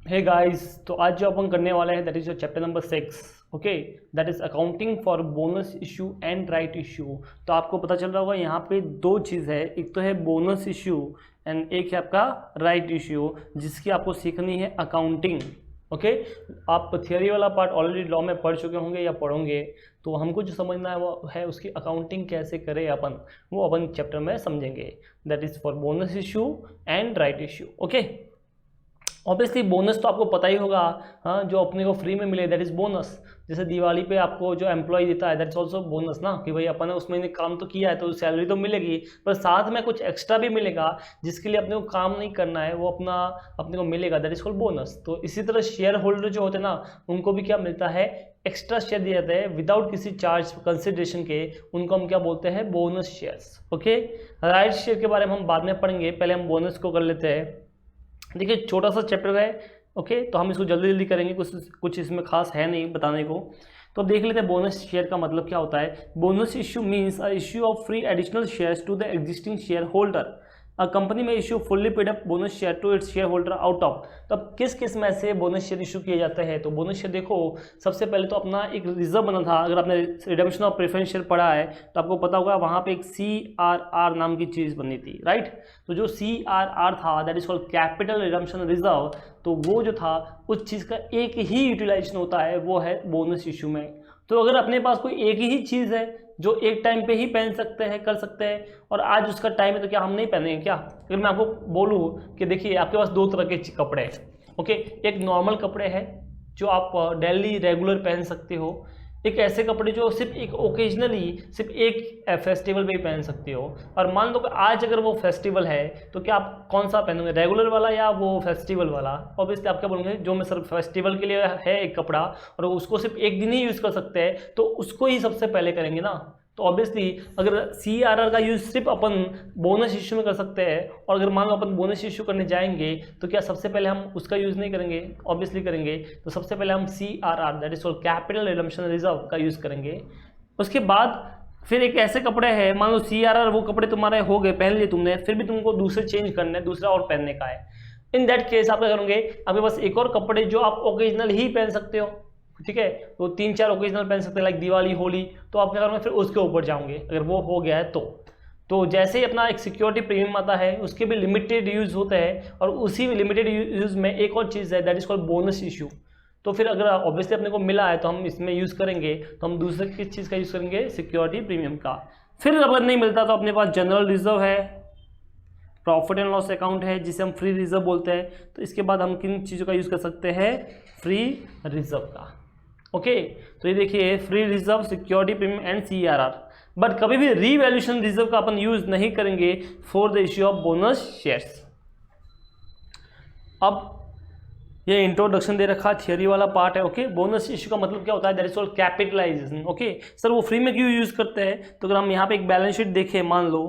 Hey guys, तो आज जो अपन करने वाले हैं that is your chapter number 6। Okay, that is accounting for bonus issue and right issue. तो आपको पता चल रहा होगा यहाँ पे दो चीज़ है, एक तो है बोनस इशू एंड एक है आपका राइट इशू, जिसकी आपको सीखनी है अकाउंटिंग। ओके, आप थियोरी वाला पार्ट ऑलरेडी लॉ में पढ़ चुके होंगे या पढ़ोगे, तो हमको जो समझना है वो है उसकी अकाउंटिंग कैसे करें अपन, वो अपन चैप्टर में समझेंगे। That is for bonus issue and right issue. Okay, obviously bonus तो आपको पता ही होगा, हाँ, जो अपने को फ्री में मिले दैट इज बोनस। जैसे दिवाली पे आपको जो एम्प्लॉय देता है दैट इज ऑल्सो बोनस ना, कि भाई अपन ने उस महीने काम तो किया है तो सैलरी तो मिलेगी, पर साथ में कुछ एक्स्ट्रा भी मिलेगा जिसके लिए अपने को काम नहीं करना है, वो अपने को मिलेगा, दैट इज कॉल्ड बोनस। तो इसी तरह शेयर होल्डर जो होते हैं ना, उनको भी क्या मिलता है, एक्स्ट्रा शेयर दिए जाते हैं विदाउट किसी चार्ज कंसिडरेशन के, उनको हम क्या बोलते हैं, bonus shares. Okay, right share के बारे में हम बाद में पढ़ेंगे, पहले हम बोनस को कर लेते हैं। देखिए छोटा सा चैप्टर है, ओके, तो हम इसको जल्दी जल्दी करेंगे, कुछ इसमें खास है नहीं बताने को। तो देख लेते हैं बोनस शेयर का मतलब क्या होता है। Bonus issue means a issue of free additional shares to the existing share holder. A company में issue fully paid up bonus share to its share holder out of. तो अब किस किस में से बोनस शेयर इशू किए जाते हैं, तो बोनस शेयर देखो, सबसे पहले तो अपना एक रिजर्व बना था। अगर आपने रिडेम्पशन ऑफ प्रेफरेंस शेयर पढ़ा है तो आपको पता होगा वहाँ पे एक CRR नाम की चीज़ बनी थी, राइट। तो जो CRR था that is called capital redemption reserve, तो वो जो था उस चीज़ का एक ही यूटिलाइजेशन होता है, वो है बोनस इशू में। तो अगर अपने पास कोई एक ही चीज़ है जो एक टाइम पे ही पहन सकते हैं, कर सकते हैं, और आज उसका टाइम है, तो क्या हम नहीं पहनेंगे क्या। अगर मैं आपको बोलूँ कि देखिए आपके पास दो तरह के कपड़े हैं, ओके, एक नॉर्मल कपड़े हैं जो आप डेली रेगुलर पहन सकते हो, एक ऐसे कपड़े जो सिर्फ एक ओकेजनली सिर्फ एक फेस्टिवल पे ही पहन सकते हो। और मान लो कि आज अगर वो फेस्टिवल है तो क्या आप कौन सा पहनोगे, रेगुलर वाला या वो फेस्टिवल वाला। ऑब्वियसली आप क्या बोलोगे, जो मैं सिर्फ फेस्टिवल के लिए है एक कपड़ा और उसको सिर्फ एक दिन ही यूज़ कर सकते हैं, तो उसको ही सबसे पहले करेंगे ना। तो ऑब्वियसली अगर CRR का यूज़ सिर्फ अपन बोनस इशू में कर सकते हैं, और अगर मान लो अपन बोनस इशू करने जाएंगे तो क्या सबसे पहले हम उसका यूज़ नहीं करेंगे, ऑब्वियसली करेंगे। तो सबसे पहले हम CRR that is called capital redemption reserve का यूज़ करेंगे। उसके बाद फिर एक ऐसे कपड़े हैं, मान लो CRR वो कपड़े तुम्हारे हो गए, पहन लिए तुमने, फिर भी तुमको दूसरे चेंज करने, दूसरा और पहनने का है। इन दैट केस आप क्या करोगे, आपके पास एक और कपड़े जो आप ओकेजनल ही पहन सकते हो, ठीक है, तो 3-4 ओकेजनल पहन सकते हैं, लाइक दिवाली, होली, तो आप क्या करोगे, फिर उसके ऊपर जाओगे अगर वो हो गया है तो जैसे ही अपना एक सिक्योरिटी प्रीमियम आता है उसके भी लिमिटेड यूज़ होते हैं, और उसी लिमिटेड यूज़ में एक और चीज़ है that is called bonus issue. तो फिर अगर ऑब्वियसली अपने को मिला है तो हम इसमें यूज़ करेंगे, तो हम दूसरे किस चीज़ का यूज़ करेंगे, सिक्योरिटी प्रीमियम का। फिर अगर नहीं मिलता तो अपने पास जनरल रिजर्व है, प्रॉफिट एंड लॉस अकाउंट है जिसे हम फ्री रिजर्व बोलते हैं। तो इसके बाद हम किन चीज़ों का यूज़ कर सकते हैं, फ्री रिजर्व का। ओके, तो ये देखिए free reserve, security premium and CRR। But कभी भी रीवैल्यूएशन रिजर्व का अपन यूज नहीं करेंगे for the issue of bonus shares. अब ये इंट्रोडक्शन दे रखा, थियरी वाला पार्ट है। ओके, बोनस इश्यू का मतलब क्या होता है, that is called capitalisation. Okay sir, वो फ्री में क्यों यूज करते हैं, तो अगर हम यहाँ पे एक बैलेंस शीट देखें, मान लो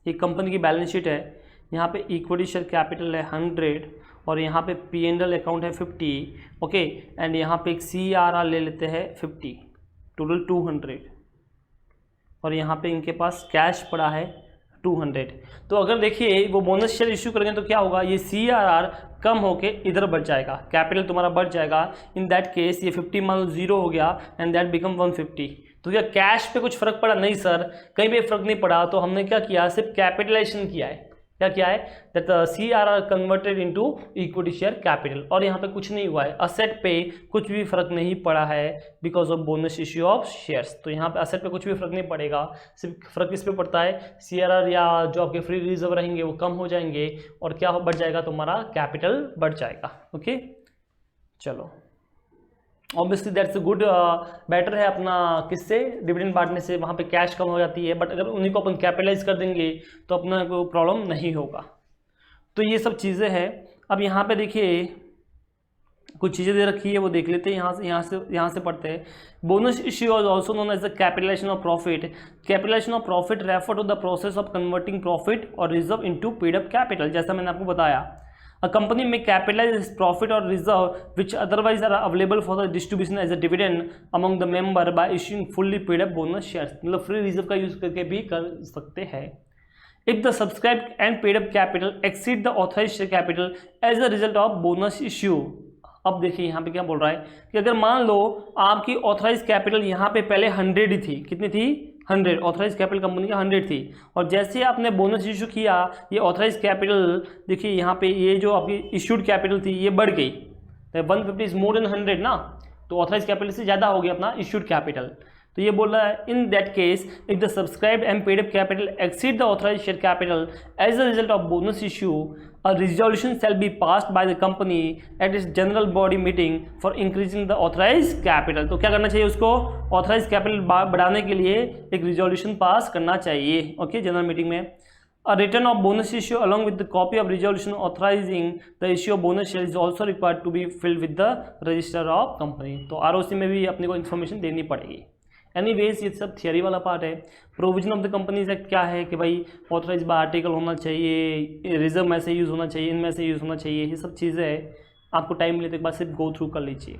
एक कंपनी की बैलेंस शीट है, यहाँ पे इक्विटी शेयर कैपिटल है 100 और यहाँ पे P&L अकाउंट है 50। ओके, एंड यहाँ पे एक CRR ले लेते हैं 50, टोटल 200, और यहाँ पे इनके पास कैश पड़ा है 200। तो अगर देखिए वो बोनस शेयर इशू करेंगे तो क्या होगा, ये CRR कम होके इधर बढ़ जाएगा, कैपिटल तुम्हारा बढ़ जाएगा। इन दैट केस ये 50 मान लो 0 हो गया एंड दैट बिकम 150। तो क्या कैश पे कुछ फर्क पड़ा, नहीं सर, कहीं पे फर्क नहीं पड़ा। तो हमने क्या किया, सिर्फ कैपिटलाइजेशन किया है। क्या किया है, that CRR converted into equity share capital, और यहाँ पे कुछ नहीं हुआ है, असेट पे कुछ भी फर्क नहीं पड़ा है because of bonus issue of shares. तो यहाँ पे असेट पे कुछ भी फर्क नहीं पड़ेगा, सिर्फ फर्क इस पे पड़ता है, CRR या जो आपके फ्री रिजर्व रहेंगे वो कम हो जाएंगे, और क्या बढ़ जाएगा, तुम्हारा कैपिटल बढ़ जाएगा। ओके, चलो, ऑब्वियसली दैट्स गुड, बेटर है अपना किससे, डिविडेंड बांटने से, वहाँ पे कैश कम हो जाती है। बट अगर उन्हीं को अपन कैपिटलाइज कर देंगे तो अपना कोई प्रॉब्लम नहीं होगा। तो ये सब चीज़ें हैं। अब यहाँ पे देखिए कुछ चीज़ें दे रखी है, वो देख लेते हैं, यहाँ से पढ़ते हैं। Bonus issue is also known as the capitalisation of profit. Capitalisation of profit refer to the process of converting profit और reserve into paid up capital, जैसा मैंने आपको बताया। A company may capitalize its profit or reserve which otherwise are available for the distribution as a dividend among the member by issuing fully paid up bonus shares। मतलब free reserve का use करके भी कर सकते हैं। If the subscribe and paid up capital exceed the authorised share capital as a result of bonus issue. अब देखिए यहाँ पे क्या बोल रहा है कि अगर मान लो आपकी ऑथराइज कैपिटल यहाँ पे पहले 100 ही थी, कितनी थी 100, ऑथराइज कैपिटल कंपनी का 100 थी, और जैसे आपने बोनस इशू किया ये ऑथराइज कैपिटल देखिए यहाँ पे ये जो आपकी इश्यूड कैपिटल थी ये बढ़ गई, 150 इज मोर देन 100 ना, तो ऑथराइज कैपिटल से ज़्यादा हो गया अपना इश्यूड कैपिटल। तो ये बोल रहा है in that case if the subscribed and paid up capital exceed the authorised share capital as a result of bonus issue a resolution shall be passed by the company at its general body meeting for increasing the authorized capital। तो क्या करना चाहिए उसको, authorise capital बढ़ाने के लिए एक resolution pass करना चाहिए, ओके, जनरल मीटिंग में। A return of bonus issue along with the copy of resolution authorizing the issue of bonus share is also required to be filled with the register of company। तो ROC में भी अपने को information देनी पड़ेगी। Anyways ये सब theory वाला पार्ट है। Provision of the companies act क्या है कि भाई ऑथराइज बाय आर्टिकल होना चाहिए, रिजर्व में से यूज़ होना चाहिए, इनमें से यूज़ होना चाहिए, ये सब चीज़ें हैं, आपको टाइम मिले तो एक बार सिर्फ गो थ्रू कर लीजिए।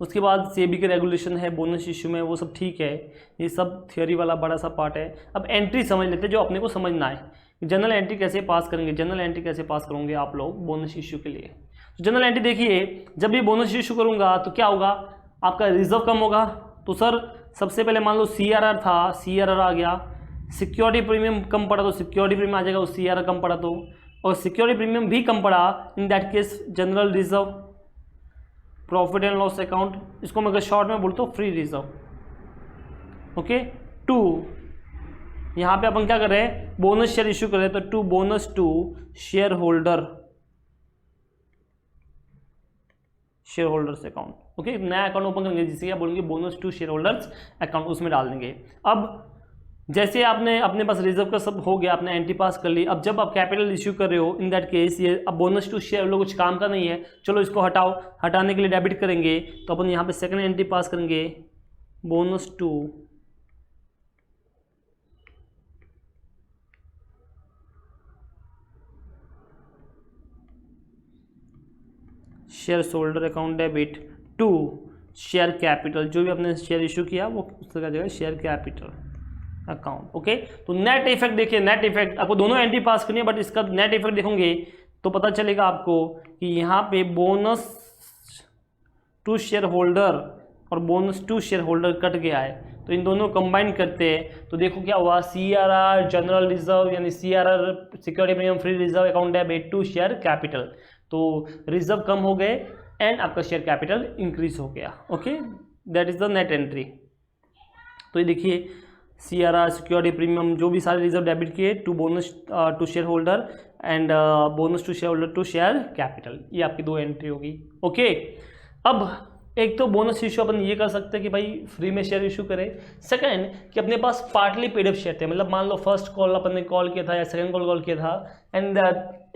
उसके बाद सेबी के रेगुलेशन है बोनस इशू में, वो सब ठीक है, ये सब थियरी वाला बड़ा सा पार्ट है। अब एंट्री समझ लेते हैं जो अपने को समझना है, जनरल एंट्री कैसे पास करेंगे, जनरल एंट्री कैसे पास करोगे आप लोग बोनस इशू के लिए। जनरल एंट्री देखिए, जब भी बोनस इशू करूँगा तो क्या होगा, आपका रिजर्व कम होगा, तो सर सबसे पहले मान लो CRR था, CRR आ गया, सिक्योरिटी प्रीमियम कम पड़ा तो सिक्योरिटी प्रीमियम आ जाएगा, उस CRR कम पड़ा तो, और सिक्योरिटी प्रीमियम भी कम पड़ा इन that case general reserve, profit and loss account, इसको मैं अगर शॉर्ट में बोलता हूँ फ्री रिजर्व, ओके। 2 यहाँ पे अपन क्या कर रहे हैं, बोनस शेयर इशू कर रहे हैं, तो 2 bonus to share holders account, okay, नया अकाउंट ओपन करेंगे जिसे क्या बोलेंगे bonus to share holders account, उसमें डाल देंगे। अब जैसे आपने अपने पास रिजर्व का सब हो गया, आपने एंट्री पास कर ली, अब जब आप कैपिटल इश्यू कर रहे हो इन दैट केस ये अब बोनस टू शेयर होल्डर कुछ काम का नहीं है, चलो इसको हटाओ, हटाने के लिए डेबिट करेंगे, तो अपन यहाँ पे सेकंड एंट्री पास करेंगे bonus to share holder account debit to share capital, जो भी आपने शेयर इशू किया वो उसका जाएगा शेयर कैपिटल अकाउंट, ओके। तो नेट इफेक्ट देखिए, नेट इफेक्ट आपको दोनों एंट्री पास करनी है, बट इसका नेट इफेक्ट देखोगे तो पता चलेगा आपको कि यहाँ पे बोनस टू शेयर होल्डर और bonus to share holder cut गया है, तो इन दोनों कंबाइन करते हैं तो देखो क्या हुआ, CRR जनरल रिजर्व यानी CRR security premium free reserve account debit to share capital, तो रिजर्व कम हो गए एंड आपका शेयर कैपिटल इंक्रीज हो गया, okay, that is the net entry. तो ये देखिए CRR सिक्योरिटी प्रीमियम जो भी सारे रिजर्व डेबिट किए to bonus to share holder and bonus to share holder to share capital, ये आपकी 2 एंट्री होगी, ओके। अब एक तो बोनस इशू अपन ये कर सकते हैं कि भाई फ्री में शेयर इशू करें, सेकंड कि अपने पास पार्टली पेड अप शेयर थे, मतलब मान लो फर्स्ट कॉल अपन ने कॉल किया था या सेकंड कॉल किया था एंड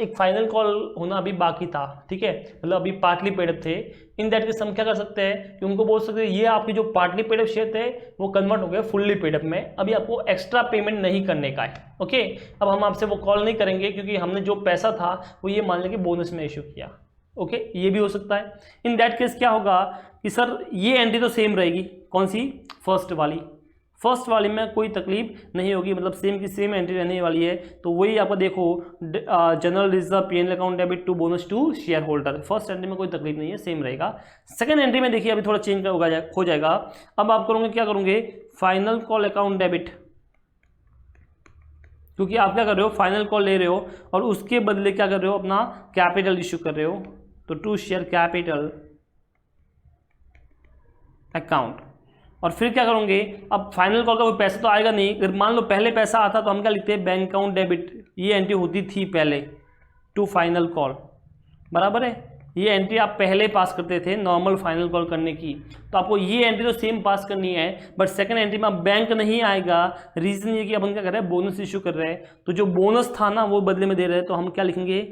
एक फाइनल कॉल होना अभी बाकी था, ठीक है, मतलब अभी पार्टली पेड अप थे, इन दैट केस हम क्या कर सकते हैं कि उनको बोल सकते हैं ये आपके जो पार्टली पेड अप शेयर थे वो कन्वर्ट हो गए फुल्ली पेड अप में, अभी आपको एक्स्ट्रा पेमेंट नहीं करने का है, ओके। अब हम आपसे वो कॉल नहीं करेंगे क्योंकि हमने जो पैसा था वो ये मान लें कि बोनस में इशू किया, ओके, ये भी हो सकता है। इन दैट केस क्या होगा कि सर ये एंट्री तो सेम रहेगी, कौन सी, फर्स्ट वाली में कोई तकलीफ नहीं होगी, मतलब सेम की सेम एंट्री रहने वाली है, तो वही आपको देखो general reserve P&L account debit to bonus to share holder, first entry में कोई तकलीफ नहीं है, सेम रहेगा। सेकंड एंट्री में देखिए अभी थोड़ा चेंज हो जाएगा, अब आप करोगे क्या करोगे, फाइनल कॉल अकाउंट डेबिट, क्योंकि आप क्या कर रहे हो फाइनल कॉल ले रहे हो और उसके बदले क्या कर रहे हो अपना कैपिटल इशू कर रहे हो, तो टू शेयर कैपिटल अकाउंट, और फिर क्या करोगे, अब फाइनल कॉल का कोई पैसा तो आएगा नहीं, अगर मान लो पहले पैसा आता तो हम क्या लिखते हैं बैंक अकाउंट डेबिट, ये एंट्री होती थी पहले टू फाइनल कॉल, बराबर है, ये एंट्री आप पहले पास करते थे नॉर्मल फाइनल कॉल करने की, तो आपको ये एंट्री तो सेम पास करनी है, बट सेकंड एंट्री में बैंक नहीं आएगा, रीजन ये कि अपन क्या कर रहे हैं बोनस इशू कर रहे हैं, तो जो बोनस था ना वो बदले में दे रहे हैं, तो हम क्या लिखेंगे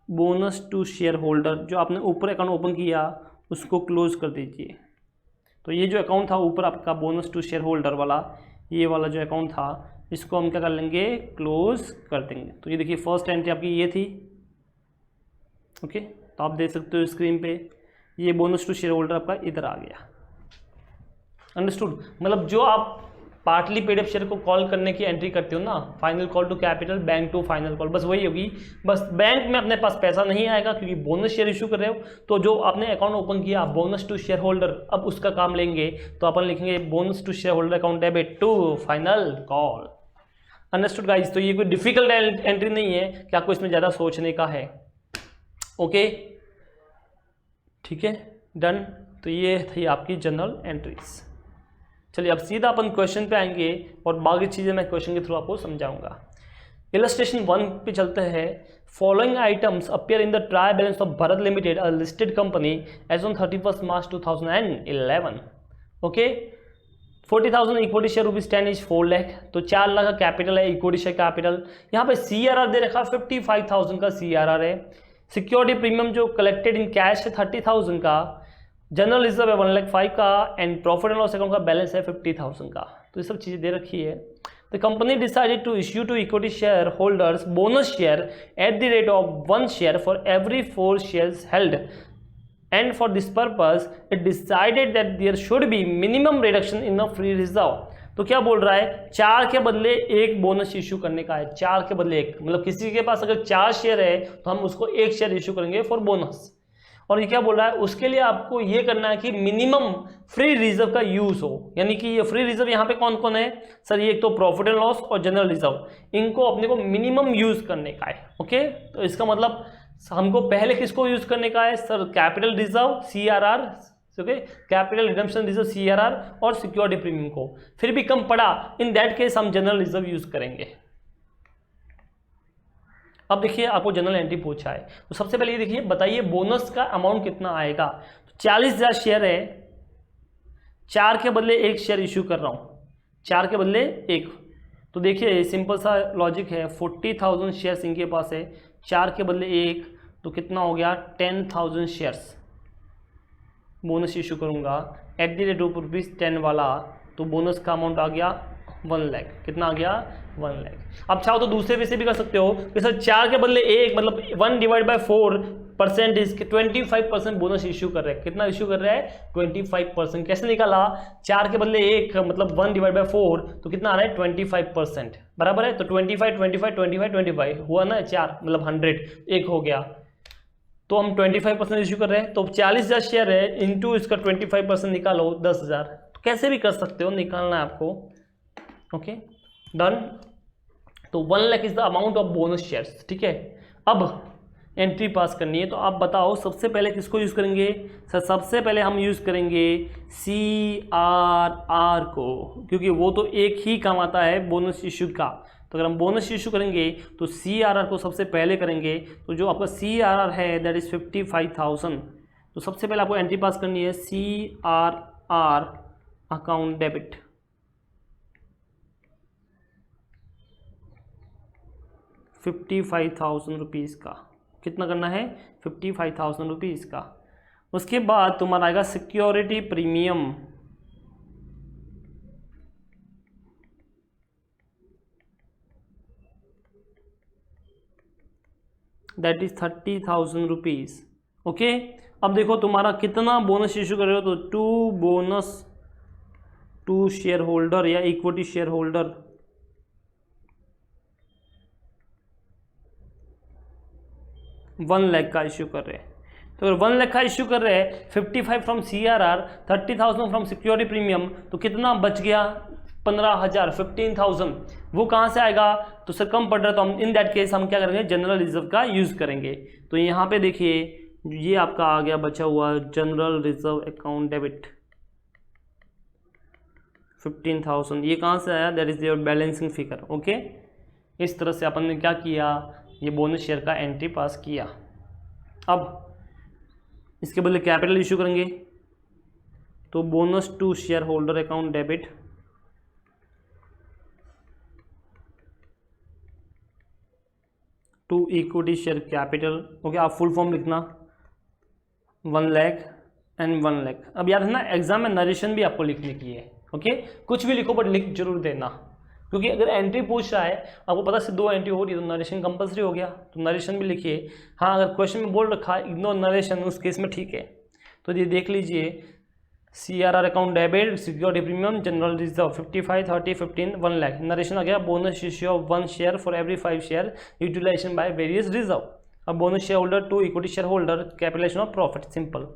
बोनस टू शेयर होल्डर, जो आपने ऊपर अकाउंट ओपन किया उसको क्लोज कर दीजिए, तो ये जो अकाउंट था ऊपर आपका बोनस टू शेयर होल्डर वाला, ये वाला जो अकाउंट था इसको हम क्या कर लेंगे क्लोज कर देंगे। तो ये देखिए फर्स्ट एंट्री आपकी ये थी, ओके, तो आप देख सकते हो स्क्रीन पे ये बोनस टू शेयर होल्डर आपका इधर आ गया, अंडरस्टूड, मतलब जो आप पार्टली पेड अप शेयर को कॉल करने की एंट्री करते हो ना, final call to capital, bank to final call, बस वही होगी। बस बैंक में अपने पास पैसा नहीं आएगा क्योंकि बोनस शेयर इशू कर रहे हो, तो जो आपने अकाउंट ओपन किया बोनस टू शेयर होल्डर, अब उसका काम लेंगे, तो अपन लिखेंगे bonus to share holder account debit to final call. Understood guys? तो ये कोई डिफिकल्ट एंट्री नहीं है कि आपको इसमें ज़्यादा सोचने का है। ओके, ठीक है, डन। तो ये थी आपकी जनरल एंट्रीज। चलिए अब सीधा अपन क्वेश्चन पे आएंगे और बाकी चीज़ें मैं क्वेश्चन के थ्रू आपको समझाऊंगा। इलस्ट्रेशन 1 पे चलते हैं। Following items appear in the trial balance of Bharat limited, a listed company, as on 31 March 2011। Okay, 40,000 equity share rupees 10 is 4 lakh, तो 4 लाख का कैपिटल है, इक्विटी शेयर कैपिटल। यहाँ पे CRR दे रखा 55,000 का CRR है। सिक्योरिटी प्रीमियम जो कलेक्टेड इन कैश है 30,000 का, जनरल रिजर्व है 1,05,000 का, and profit and loss account का बैलेंस है 50,000 का। तो ये सब चीज़ें दे रखी है। The company decided to issue to equity share holders bonus share at the rate of 1 share for every 4 shares held, and for this purpose it decided that there should be minimum reduction in the free reserve. तो क्या बोल रहा है, 4 के बदले 1 bonus issue करने का है। 4 के बदले 1, मतलब किसी के पास अगर 4 शेयर है तो हम उसको 1 शेयर इशू करेंगे फॉर बोनस। और ये क्या बोल रहा है, उसके लिए आपको ये करना है कि मिनिमम फ्री रिजर्व का यूज हो। यानी कि ये फ्री रिजर्व यहाँ पे कौन कौन है सर, ये एक तो प्रॉफिट एंड लॉस और जनरल रिजर्व, इनको अपने को मिनिमम यूज करने का है। ओके, तो इसका मतलब हमको पहले किसको यूज करने का है sir, capital reserve CRR, okay, capital redemption reserve CRR और सिक्योरिटी प्रीमियम को। फिर भी कम पड़ा, इन दैट केस हम जनरल रिजर्व यूज करेंगे। अब देखिए आपको जनरल एंट्री पूछा है, तो सबसे पहले ये देखिए, बताइए बोनस का अमाउंट कितना आएगा। तो 40,000 शेयर है, 4 के बदले 1 शेयर इशू कर रहा हूँ, 4 के बदले 1। तो देखिए सिंपल सा लॉजिक है, 40,000 शेयर्स इनके पास है, 4 के बदले 1, तो कितना हो गया 10,000 शेयर्स बोनस इशू करूँगा एट द रेट ऑफ ₹10 वाला, तो बोनस का अमाउंट आ गया 1 लाख। कितना आ गया 1 लाख। अब चाहो तो दूसरे वे से भी कर सकते हो कि सर 4 के बदले 1, मतलब 1/4% इज 25% बोनस इशू कर रहे हैं। कितना इशू कर रहा है 25%। कैसे निकाला, 4 के बदले 1 मतलब 1/4, तो कितना आ रहा है 25%, बराबर है। तो 25 25 25 25 हुआ ना 4, मतलब 100, 1 हो गया, तो हम 25% इशू कर रहे हैं। तो 40,000 शेयर है इंटू इसका 25% निकालो 10,000। तो कैसे भी कर सकते हो, निकालना है आपको। Okay, done. तो 1 lakh is the amount of bonus shares. ठीक है, अब एंट्री पास करनी है, तो आप बताओ सबसे पहले किसको यूज करेंगे सर। सबसे पहले हम यूज करेंगे CRR को, क्योंकि वो तो एक ही काम आता है बोनस इशू का। तो अगर हम बोनस इशू करेंगे तो CRR को सबसे पहले करेंगे। तो जो आपका CRR है दैट इज 55,000। तो सबसे पहले आपको एंट्री पास करनी है CRR अकाउंट डेबिट, 55,000 रुपीज़ का। कितना करना है 55,000 रुपीज़ का। उसके बाद तुम्हारा आएगा security premium, that is 30,000 rupees. Okay, अब देखो तुम्हारा कितना बोनस इशू कर रहे हो, तो 2 बोनस टू शेयर होल्डर या इक्विटी शेयर होल्डर, $1 लाख का इश्यू कर रहे हैं। तो अगर 1 लाख का इश्यू कर रहे हैं, 55 from CRR, 30,000 from security premium, तो कितना बच गया 15,000, 15,000। वो कहाँ से आएगा, तो सर कम पड़ रहा है, तो हम इन दैट केस हम क्या करेंगे जनरल रिजर्व का यूज़ करेंगे। तो यहाँ पे देखिए ये आपका आ गया बचा हुआ जनरल रिजर्व अकाउंट डेबिट 15,000। ये कहाँ से आया, that is your balancing figure. Okay, इस तरह से अपन ने क्या किया, ये बोनस शेयर का एंट्री पास किया। अब इसके बदले कैपिटल इशू करेंगे, तो bonus to share holder account debit to equity share capital. Okay, आप फुल फॉर्म लिखना 1 लाख एंड 1 लाख। अब याद है ना एग्जाम में नरेशन भी आपको लिखने की है। ओके, कुछ भी लिखो बट लिख जरूर देना, क्योंकि अगर एंट्री पूछ रहा है आपको पता से 2 एंट्री हो रही है तो नरेशन कंपलसरी हो गया, तो नरेशन भी लिखिए। हाँ, अगर क्वेश्चन में बोल रखा है इग्नोर नरेशन, उस केस में ठीक है। तो ये देख लीजिए CRR account debit, security premium, general reserve 55, 30, 15, 1 lakh. Narration आ गया, bonus issue of 1 share for every 5 share utilisation by various reserve. अब bonus share holder to equity share holder, capitalisation of profit, simple.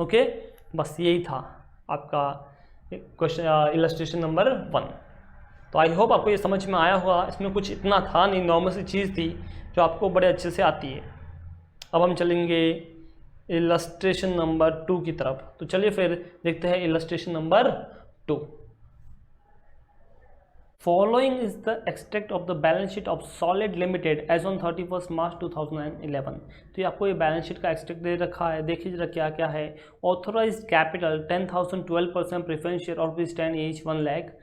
Okay, बस यही था आपका question illustration number 1। तो I hope आपको ये समझ में आया होगा। इसमें कुछ इतना था नहीं, नॉर्मल सी चीज़ थी जो आपको बड़े अच्छे से आती है। अब हम चलेंगे इलस्ट्रेशन नंबर 2 की तरफ। तो चलिए फिर देखते हैं illustration number 2। Following is the extract of the balance sheet of solid limited as on 31 March 2011। तो ये आपको ये बैलेंस शीट का एक्सट्रैक्ट दे रखा है। देखिए जरा क्या क्या है। ऑथोराइज कैपिटल 10,000, 12% प्रेफरेंस शेयर और ₹10 each, 1 lakh.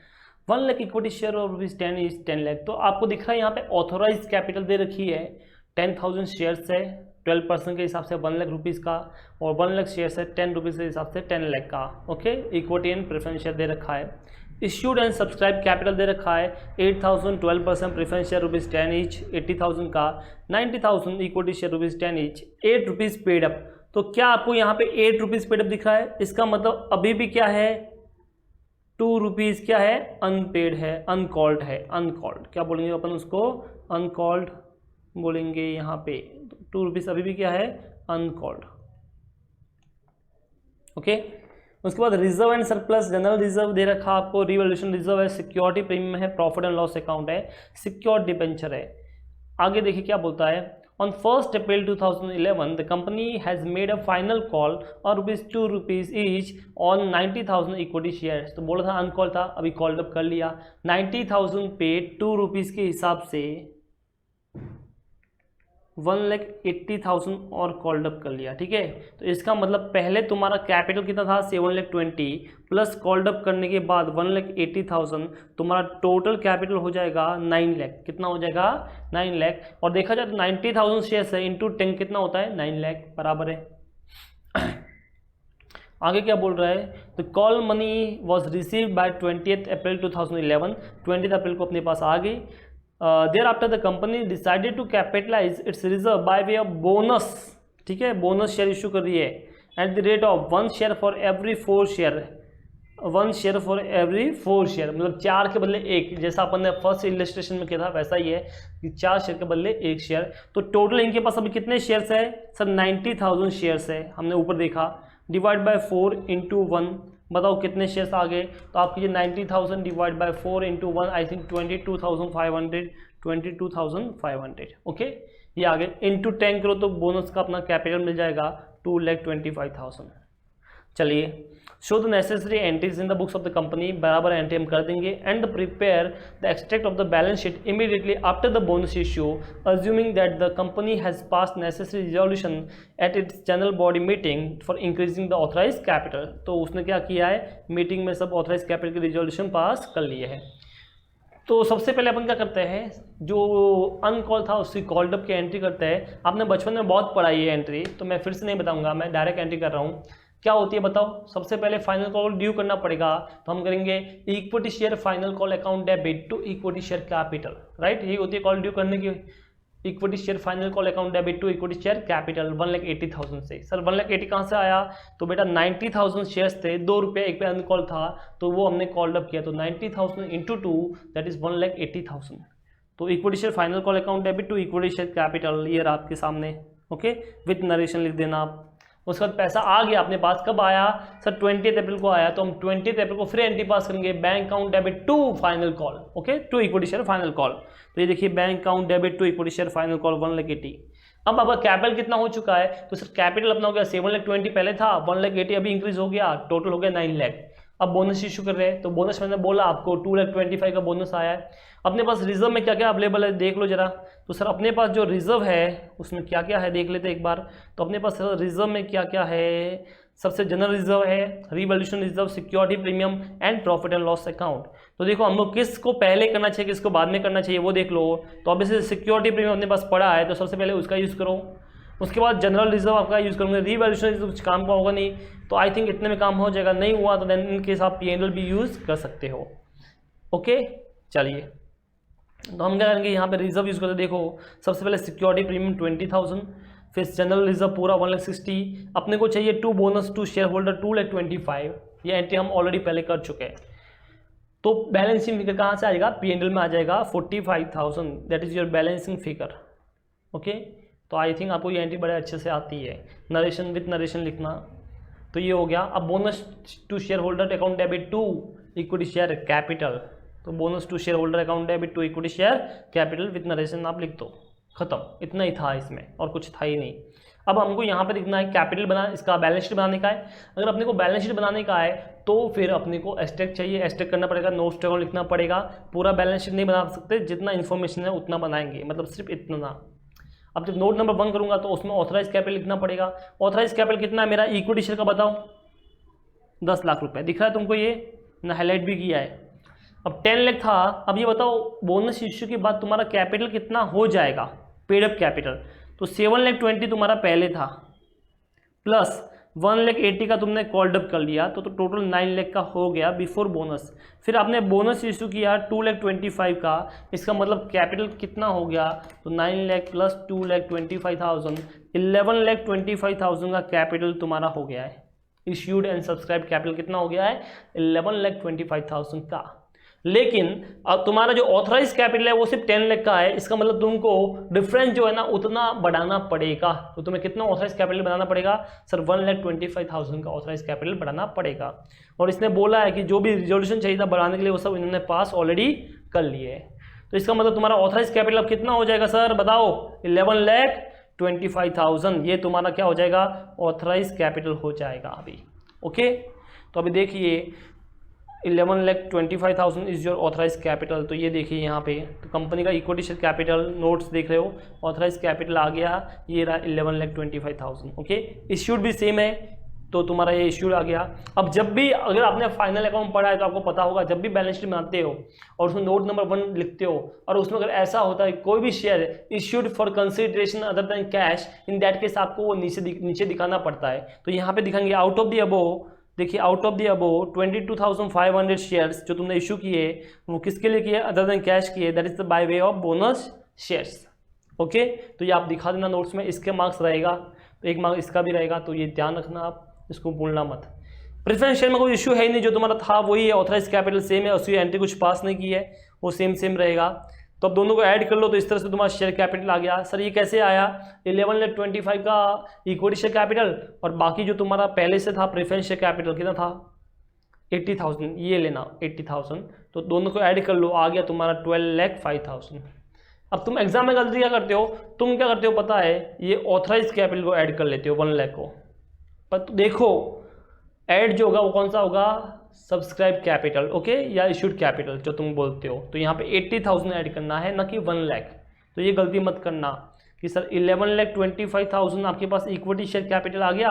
1 lakh equity share और ₹10 ईच, 10 लाख। तो आपको दिख रहा है यहाँ पे ऑथोराइज कैपिटल दे रखी है 10,000 शेयर्स है 12% के हिसाब से 1 लाख रुपीज़ का, और 1 लाख शेयर है 10 रुपीज़ के हिसाब से 10 लाख का। Okay, equity and preference share दे रखा है। इश्यूड एंड सब्सक्राइब कैपिटल दे रखा है 8,000, 12% प्रेफरेंस शेयर ₹10 ईच, 80,000 का, 90,000 equity share ₹10 each, 8 rupees paid up. तो क्या आपको यहाँ पे 8 रुपीज़ पेड अप दिख रहा है? इसका मतलब अभी भी क्या है, 2 रुपीज़ क्या है, अनपेड है, अनकॉल्ड है। अनकॉल्ड क्या बोलेंगे अपन उसको, अनकॉल्ड बोलेंगे यहाँ पे। 2 रुपीज़ अभी भी क्या है, अनकॉल्ड। ओके, उसके बाद reserve and surplus, general reserve दे रखा आपको, रिवैल्यूएशन रिजर्व है, सिक्योरिटी प्रीमियम है, प्रॉफिट एंड लॉस अकाउंट है, सिक्योर्ड डिबेंचर है। आगे देखिए क्या बोलता है। On 1 April 2011 the company has made a final call और ₹2 ईच ऑन 90,000 इक्विटी शेयर्स। तो बोला था अनकॉल था, अभी कॉल्ड अप कर लिया। 90,000 पे 2 रुपीज़ के हिसाब से 1,80,000 और कॉल्ड अप कर लिया। ठीक है, तो इसका मतलब पहले तुम्हारा कैपिटल कितना था, 7,20,000 प्लस कॉल्ड अप करने के बाद 1,80,000, तुम्हारा टोटल कैपिटल हो जाएगा 9 लाख। कितना हो जाएगा, 9 लाख। और देखा जाए तो 90,000 शेयर्स है इंटू 10 कितना होता है, 9 लाख बराबर है। आगे क्या बोल रहा है, the call money was received by 20 April 2011। 20 April को अपने पास आ गई। Thereafter the company decided to capitalize its reserve by way of bonus। ठीक है, बोनस शेयर इशू कर रही है eight the rate of 1 share for every 4 share. 1 share for every 4 share, मतलब 4 के बदले 1, जैसा अपन ने फर्स्ट इलस्ट्रेशन में किया था वैसा ही है कि 4 शेयर के बदले 1 शेयर। तो टोटल इनके पास अभी कितने शेयर्स है सर, 90,000 शेयर्स है, हमने ऊपर देखा। डिवाइड बाय 4 इंटू 1, बताओ कितने शेयर्स आ गए। तो आप कीजिए 90,000 divide by 4 into 1, I think 22,500, 22,500। Okay, ये आ गए। इंटू 10 करो तो बोनस का अपना कैपिटल मिल जाएगा 2,25,000। चलिए, show the necessary entries in the books of the company, बराबर एंट्री हम कर देंगे। And prepare the extract of the balance sheet immediately after the bonus issue, assuming that the company has pass necessary resolution at its general body meeting for increasing the authorise capital. तो उसने क्या किया है, meeting में सब authorise capital की resolution pass कर लिए हैं। तो सबसे पहले अपन क्या करते हैं, जो अनकॉल था उसकी कॉल्ड अप की एंट्री करते हैं। आपने बचपन में बहुत पढ़ा ये एंट्री, तो मैं फिर से नहीं बताऊंगा, मैं डायरेक्ट एंट्री कर रहा हूँ। क्या होती है बताओ, सबसे पहले फाइनल कॉल ड्यू करना पड़ेगा, तो हम करेंगे equity share final call account debit to equity share capital. Right, यही होती है कॉल ड्यू करने की। Equity share final call account debit to equity share capital 1,80,000 से। सर 1,80,000 कहाँ से आया, तो बेटा 90,000 शेयर्स थे, 2 रुपये एक पे अनकॉल था, तो वो हमने कॉल्ड अप किया। तो 90,000 इंटू 2 दैट इज 1,80,000। तो equity share final call account debit to equity share capital, ये रहा आपके सामने। ओके, विथ नरेशन लिख देना आप। उसके बाद पैसा आ गया अपने पास, कब आया सर, 20 अप्रैल को आया। तो हम 20 अप्रैल को फिर एंट्री पास करेंगे, bank account debit to final call, okay, to equity share final call. तो ये देखिए bank account debit to equity share final call 1,80,000। अब आपका कैपिटल कितना हो चुका है, तो सर कैपिटल अपना हो गया 7,20,000 पहले था, 1,80,000 अभी इंक्रीज हो गया, टोटल हो गया 9 लाख। अब बोनस इशू कर रहे हैं, तो बोनस मैंने बोला आपको 2,25,000 का बोनस आया है। अपने पास रिजर्व में क्या क्या अवेलेबल है देख लो जरा। तो सर अपने पास जो रिजर्व है उसमें क्या क्या है देख लेते हैं एक बार। तो अपने पास रिजर्व में क्या क्या है, सबसे जनरल रिजर्व है, revaluation reserve, security premium and profit and loss account. तो देखो हम लोग किसको पहले करना चाहिए किसको बाद में करना चाहिए वो देख लो। तो ऑब्वियसली सिक्योरिटी प्रीमियम अपने पास पड़ा है, तो सबसे पहले उसका यूज़ करो। उसके बाद जनरल रिजर्व आपका यूज़ करूँगा, रिवैल्यूएशन रिजर्व कुछ काम का होगा नहीं, तो आई थिंक इतने में काम हो जाएगा। नहीं हुआ तो देन इनके साथ P&L भी यूज़ कर सकते हो। ओके, चलिए तो हम क्या करेंगे, यहाँ पे रिजर्व यूज़ करते देखो। सबसे पहले सिक्योरिटी प्रीमियम 20,000, फिर जनरल रिजर्व पूरा 1,60,000। अपने को चाहिए 2 बोनस टू शेयर होल्डर 2,25,000, ये एंट्री हम ऑलरेडी पहले कर चुके हैं। तो बैलेंसिंग फिगर कहाँ से आएगा, P&L में आ जाएगा 45,000, that is your balancing figure. Okay, तो आई थिंक आपको ये एंट्री बड़े अच्छे से आती है, नरेशन विथ नरेशन लिखना। तो ये हो गया। अब bonus to share holder account debit to equity share capital, तो bonus to share holder account debit to equity share capital with narration आप लिख दो, खत्म। इतना ही था इसमें, और कुछ था ही नहीं। अब हमको यहाँ पे लिखना है कैपिटल बना, इसका बैलेंस शीट बनाने का है। अगर अपने को बैलेंस शीट बनाने का है तो फिर अपने को एस्टेक चाहिए, एस्टेक करना पड़ेगा, नोट्स टू अकाउंट लिखना पड़ेगा। पूरा बैलेंस शीट नहीं बना सकते, जितना इन्फॉर्मेशन है उतना बनाएंगे, मतलब सिर्फ इतना। अब जब नोट नंबर 1 करूंगा तो उसमें ऑथराइज कैपिटल लिखना पड़ेगा। ऑथराइज कैपिटल कितना है मेरा इक्विटी शेयर का, बताओ 10 लाख रुपए। दिख रहा है तुमको, ये ना हाईलाइट भी किया है। अब 10 लाख था। अब ये बताओ बोनस इश्यू के बाद तुम्हारा कैपिटल कितना हो जाएगा, पेड अप कैपिटल। तो 7,20,000 तुम्हारा पहले था, प्लस 1,80,000 का तुमने कॉल्ड अप कर लिया, तो टोटल 9 लाख का हो गया बिफोर बोनस। फिर आपने बोनस इशू किया 2,25,000 का, इसका मतलब कैपिटल कितना हो गया, तो 9 लाख प्लस 2,25,000, 11,25,000 का कैपिटल तुम्हारा हो गया है। इश्यूड एंड सब्सक्राइब कैपिटल कितना हो गया है, 11,25,000 का। लेकिन अब तुम्हारा जो ऑथराइज कैपिटल है वो सिर्फ 10 लाख का है। इसका मतलब तुमको डिफरेंस जो है ना उतना बढ़ाना पड़ेगा। तो तुम्हें कितना ऑथराइज कैपिटल बनाना पड़ेगा, सर 1,25,000 का ऑथराइज कैपिटल बढ़ाना पड़ेगा। और इसने बोला है कि जो भी रिजोल्यूशन चाहिए था बढ़ाने के लिए वो सब इन्होंने पास ऑलरेडी कर लिए। तो इसका मतलब तुम्हारा ऑथराइज कैपिटल अब कितना हो जाएगा सर, बताओ 11,25,000। ये तुम्हारा क्या हो जाएगा, ऑथराइज कैपिटल हो जाएगा अभी। ओके, तो अभी देखिए 11,25,000 इज योर ऑथराइज कैपिटल। तो ये देखिए यहाँ पे, तो कंपनी का इक्विटी शेयर कैपिटल नोट्स देख रहे हो, ऑथराइज कैपिटल आ गया, ये रहा 11,25,000। ओके, इश्यूड भी सेम है, तो तुम्हारा ये इश्यूड आ गया। अब जब भी अगर आपने फाइनल अकाउंट पढ़ा है तो आपको पता होगा, जब भी बैलेंस शीट बनाते हो और उसमें नोट नंबर 1 लिखते हो और उसमें अगर ऐसा होता है कोई भी share issued for consideration other than cash, in that case आपको वो नीचे दिखाना पड़ता है। तो यहाँ पे दिखाएंगे आउट ऑफ द अबोव, देखिए out of the above 22,500 shares जो तुमने इशू किए वो किसके लिए किए, अदर देन कैश किए, that is by way of bonus shares. Okay, तो ये आप दिखा देना नोट्स में, इसके मार्क्स रहेगा, तो 1 मार्क्स इसका भी रहेगा, तो ये ध्यान रखना, आप इसको भूलना मत। प्रेफरेंस शेयर में कोई इशू है ही नहीं, जो तुम्हारा था वही है, ऑथराइज कैपिटल सेम है, उसकी एंट्री कुछ पास नहीं की है, वो सेम रहेगा। तो अब दोनों को ऐड कर लो, तो इस तरह से तुम्हारा शेयर कैपिटल आ गया। सर ये कैसे आया, 11,25,000 का इक्विटी शेयर कैपिटल और बाकी जो तुम्हारा पहले से था प्रेफरेंस शेयर कैपिटल कितना था 80,000, ये लेना 80,000, तो दोनों को ऐड कर लो, आ गया तुम्हारा 12,05,000। अब तुम एग्जाम में गलती क्या करते हो, तुम क्या करते हो पता है, ये ऑथराइज कैपिटल को ऐड कर लेते हो 1 लाख को, पर देखो ऐड जो होगा वो कौन सा होगा, सब्सक्राइब कैपिटल, ओके, या इशूड कैपिटल जो तुम बोलते हो। तो यहाँ पे 80,000 ऐड करना है, ना कि 1 लाख। तो ये गलती मत करना कि सर 11,25,000 आपके पास इक्विटी शेयर कैपिटल आ गया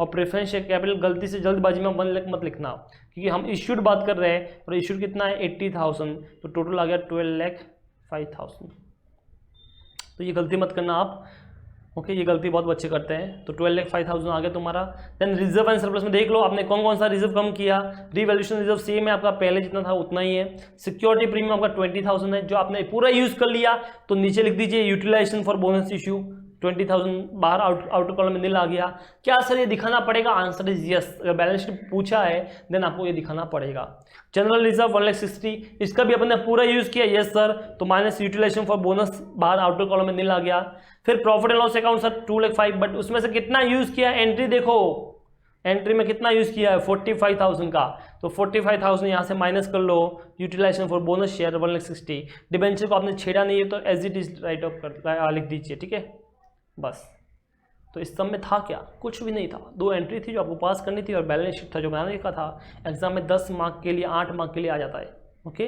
और प्रेफरेंस शेयर कैपिटल, गलती से जल्दबाजी में 1 लाख मत लिखना, क्योंकि हम इशूड बात कर रहे हैं और इशूड कितना है 80,000, तो टोटल आ गया 12,05,000। तो ये गलती मत करना आप, ओके, ये गलती बहुत बच्चे करते हैं। तो 12,05,000 आ गया तुम्हारा। देन रिजर्व एंड सरप्लस में देख लो आपने कौन कौन सा रिजर्व कम किया। रिवैल्यूएशन रिजर्व सेम है आपका, पहले जितना था उतना ही है। सिक्योरिटी प्रीमियम आपका 20,000 है, जो आपने पूरा यूज कर लिया तो नीचे लिख दीजिए यूटिलाइजेशन फॉर बोनस इशू 20,000, बाहर आउटर कॉलम में नील आ गया। क्या सर ये दिखाना पड़ेगा, आंसर इज यस। अगर बैलेंस शीट पूछा है देन आपको ये दिखाना पड़ेगा। जनरल रिजर्व 1,60,000, इसका भी अपने पूरा यूज किया, यस सर, तो माइनस यूटिलाइजेशन फॉर बोनस, बाहर आउटर कॉलम में नील आ गया। फिर profit and loss account sir 2,05,000, but उसमें से कितना यूज किया, एंट्री देखो, एंट्री में कितना यूज किया है 45,000 का, तो 45,000 यहाँ से माइनस कर लो। Utilisation for bonus share 1,60,000, debenture को आपने छेड़ा नहीं है तो as it is write off कर लिख दीजिए, ठीक है बस। तो इस सब में था क्या, कुछ भी नहीं था। 2 एंट्री थी जो आपको पास करनी थी और बैलेंस शीट था जो बनाने का था। एग्जाम में 10 मार्क के लिए 8 मार्क के लिए आ जाता है, ओके,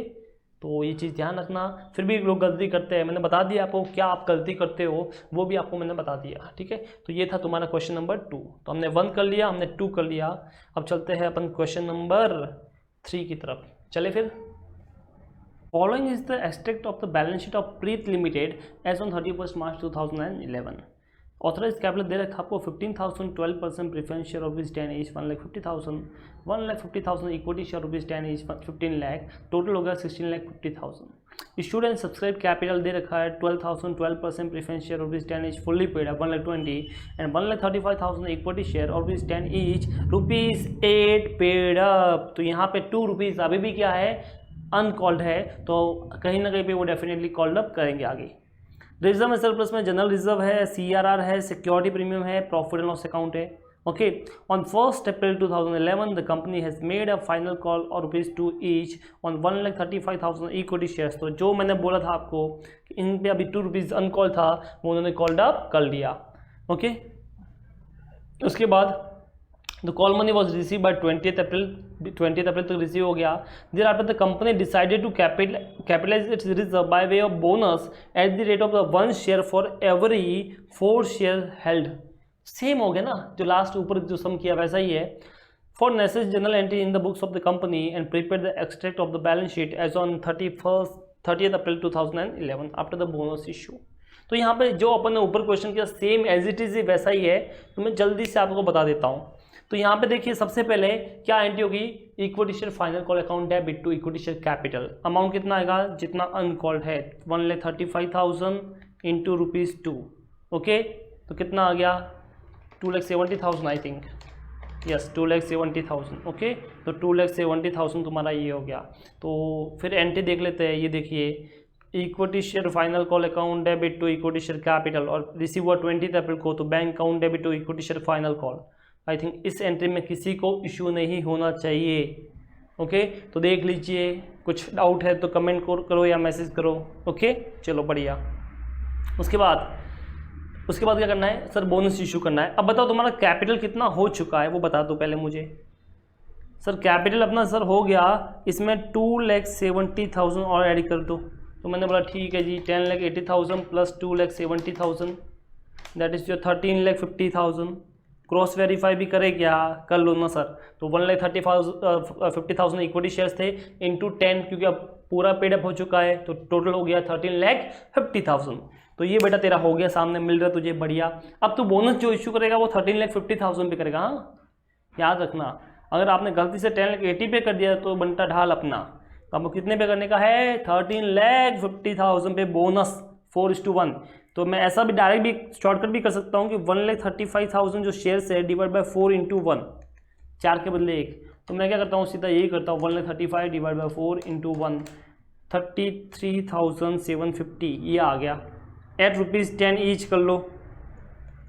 तो ये चीज़ ध्यान रखना। फिर भी लोग गलती करते हैं, मैंने बता दिया आपको क्या आप गलती करते हो, वो भी आपको मैंने बता दिया, ठीक है। तो ये था तुम्हारा क्वेश्चन नंबर 2। तो हमने 1 कर लिया, हमने 2 कर लिया। अब चलते हैं अपन क्वेश्चन नंबर 3 की तरफ। चले फिर। Following is the extract of the balance sheet of Preet limited as on 31 March 2011। Authorise capital दे रखा आपको 15,000, 12% preference share rupees 10 each, 1,50,000, 1,50,000 equity share rupees 10 each, 15 lakh, total हो गया 16,50,000। इशूड एंड सब्सक्राइब कैपिटल दे रखा है 12,000, 12% preference share ₹10 each fully paid है 1,20,000 and 1,35,000 equity share ₹10 each ₹8 paid up. तो यहाँ पे ₹2 अभी भी क्या है, अनकॉल्ड है, तो कहीं ना कहीं पे वो डेफिनेटली कॉल्ड अप करेंगे आगे। रिजर्व में सरप्लस में जनरल रिजर्व है, CRR है, सिक्योरिटी प्रीमियम है, प्रॉफिट एंड लॉस अकाउंट है। Okay, on 1 April 2011 the company has made a final call और ₹2 ईच ऑन 1,35,000 इक्विटी शेयर्स। तो जो मैंने बोला था आपको कि इन पे अभी ₹2 अनकॉल था, वो उन्होंने कॉल्ड अप कर लिया। ओके, उसके बाद the call money was receive by 20th April तक रिसीव हो गया। Thereafter the company decided to capitalise its reserve by way of bonus at the rate of 1 share for every 4 share held. Same हो गया ना, जो last ऊपर जो सम किया वैसा ही है। For necessary general entry in the books of the company and prepare the extract of the balance sheet as on 30th April 2011 after the bonus issue. तो यहाँ पे जो अपन ने ऊपर क्वेश्चन किया सेम एज इट इज वैसा ही है, तो मैं जल्दी से आपको बता देता हूँ। तो यहाँ पे देखिए सबसे पहले क्या एंट्री होगी, equity share final call account debit to equity share capital. Amount कितना आएगा, जितना अनकॉल्ड है 1,35,000 इंटू ₹2। ओके, तो कितना आ गया 2,70,000 आई थिंक, यस 2,70,000। ओके, तो 2,70,000 तुम्हारा ये हो गया। तो फिर एंट्री देख लेते हैं, ये देखिए equity share final call account debit to equity share capital और रिसीव हुआ 20 अप्रैल को, तो bank account debit to equity share final call. I think इस एंट्री में किसी को इशू नहीं होना चाहिए। ओके, तो देख लीजिए, कुछ डाउट है तो कमेंट करो या मैसेज करो। ओके, चलो बढ़िया। उसके बाद क्या करना है सर, बोनस इशू करना है। अब बताओ तुम्हारा कैपिटल कितना हो चुका है वो बता दो पहले मुझे। सर कैपिटल अपना सर हो गया, इसमें 2,70,000 और ऐड कर दो। तो मैंने बोला ठीक है जी, 10,80,000 plus 2,70,000 that is your 13,50,000। Cross verify भी करे क्या, कर लो ना सर। तो 1,50,000 इक्विटी शेयर्स थे इंटू 10, क्योंकि अब पूरा पेडअप हो चुका है, तो टोटल हो गया 13,50,000। तो ये बेटा तेरा हो गया, सामने मिल रहा है तुझे, बढ़िया। अब तू बोनस जो इशू करेगा वो 13,50,000 पे करेगा। हाँ, याद रखना, अगर आपने गलती से 10,80 पे कर दिया तो बनता ढाल अपना। तो आपको कितने पे करने का है, 13,50,000 पे बोनस 4:1। तो मैं ऐसा भी डायरेक्ट भी शॉर्टकट भी कर सकता हूँ कि 1,35,000 जो शेयर्स है डिवाइड बाय 4:1, 4 के बदले 1। तो मैं क्या करता हूँ, सीधा यही करता हूँ, 1,35 डिवाइड बाय 4:1, 33,750 ये आ गया। एट ₹10 ईच कर लो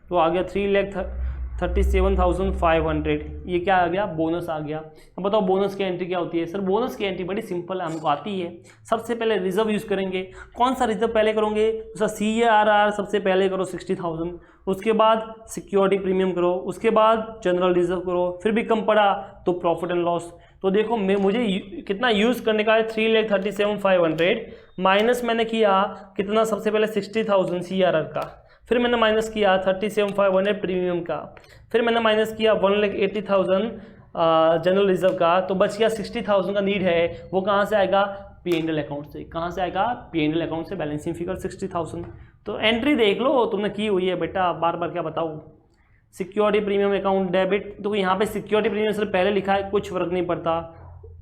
तो आ गया 3,37,500। ये क्या आ गया, बोनस आ गया। अब बताओ बोनस की एंट्री क्या होती है। सर बोनस की एंट्री बड़ी सिंपल है, हमको आती है। सबसे पहले रिजर्व यूज़ करेंगे। कौन सा रिजर्व पहले करोगे, तो सर CRR सबसे पहले करो 60,000, उसके बाद सिक्योरिटी प्रीमियम करो, उसके बाद जनरल रिजर्व करो, फिर भी कम पड़ा तो प्रॉफिट एंड लॉस। तो देखो मुझे कितना यूज़ करने का है, 3,37,500 माइनस मैंने किया कितना, सबसे पहले 60,000 CRR का, फिर मैंने माइनस किया 37,500 प्रीमियम का, फिर मैंने माइनस किया 1,80,000 जनरल रिजर्व का, तो बच गया 60,000 का नीड है। वो कहाँ से आएगा, P&L अकाउंट से। कहाँ से आएगा, P&L अकाउंट से, बैलेंसिंग फिगर 60,000। तो एंट्री देख लो तुमने की हुई है बेटा, बार बार क्या बताऊँ। सिक्योरिटी प्रीमियम अकाउंट डेबिट, तो यहाँ पे सिक्योरिटी प्रीमियम सिर्फ पहले लिखा है, कुछ फर्क नहीं पड़ता,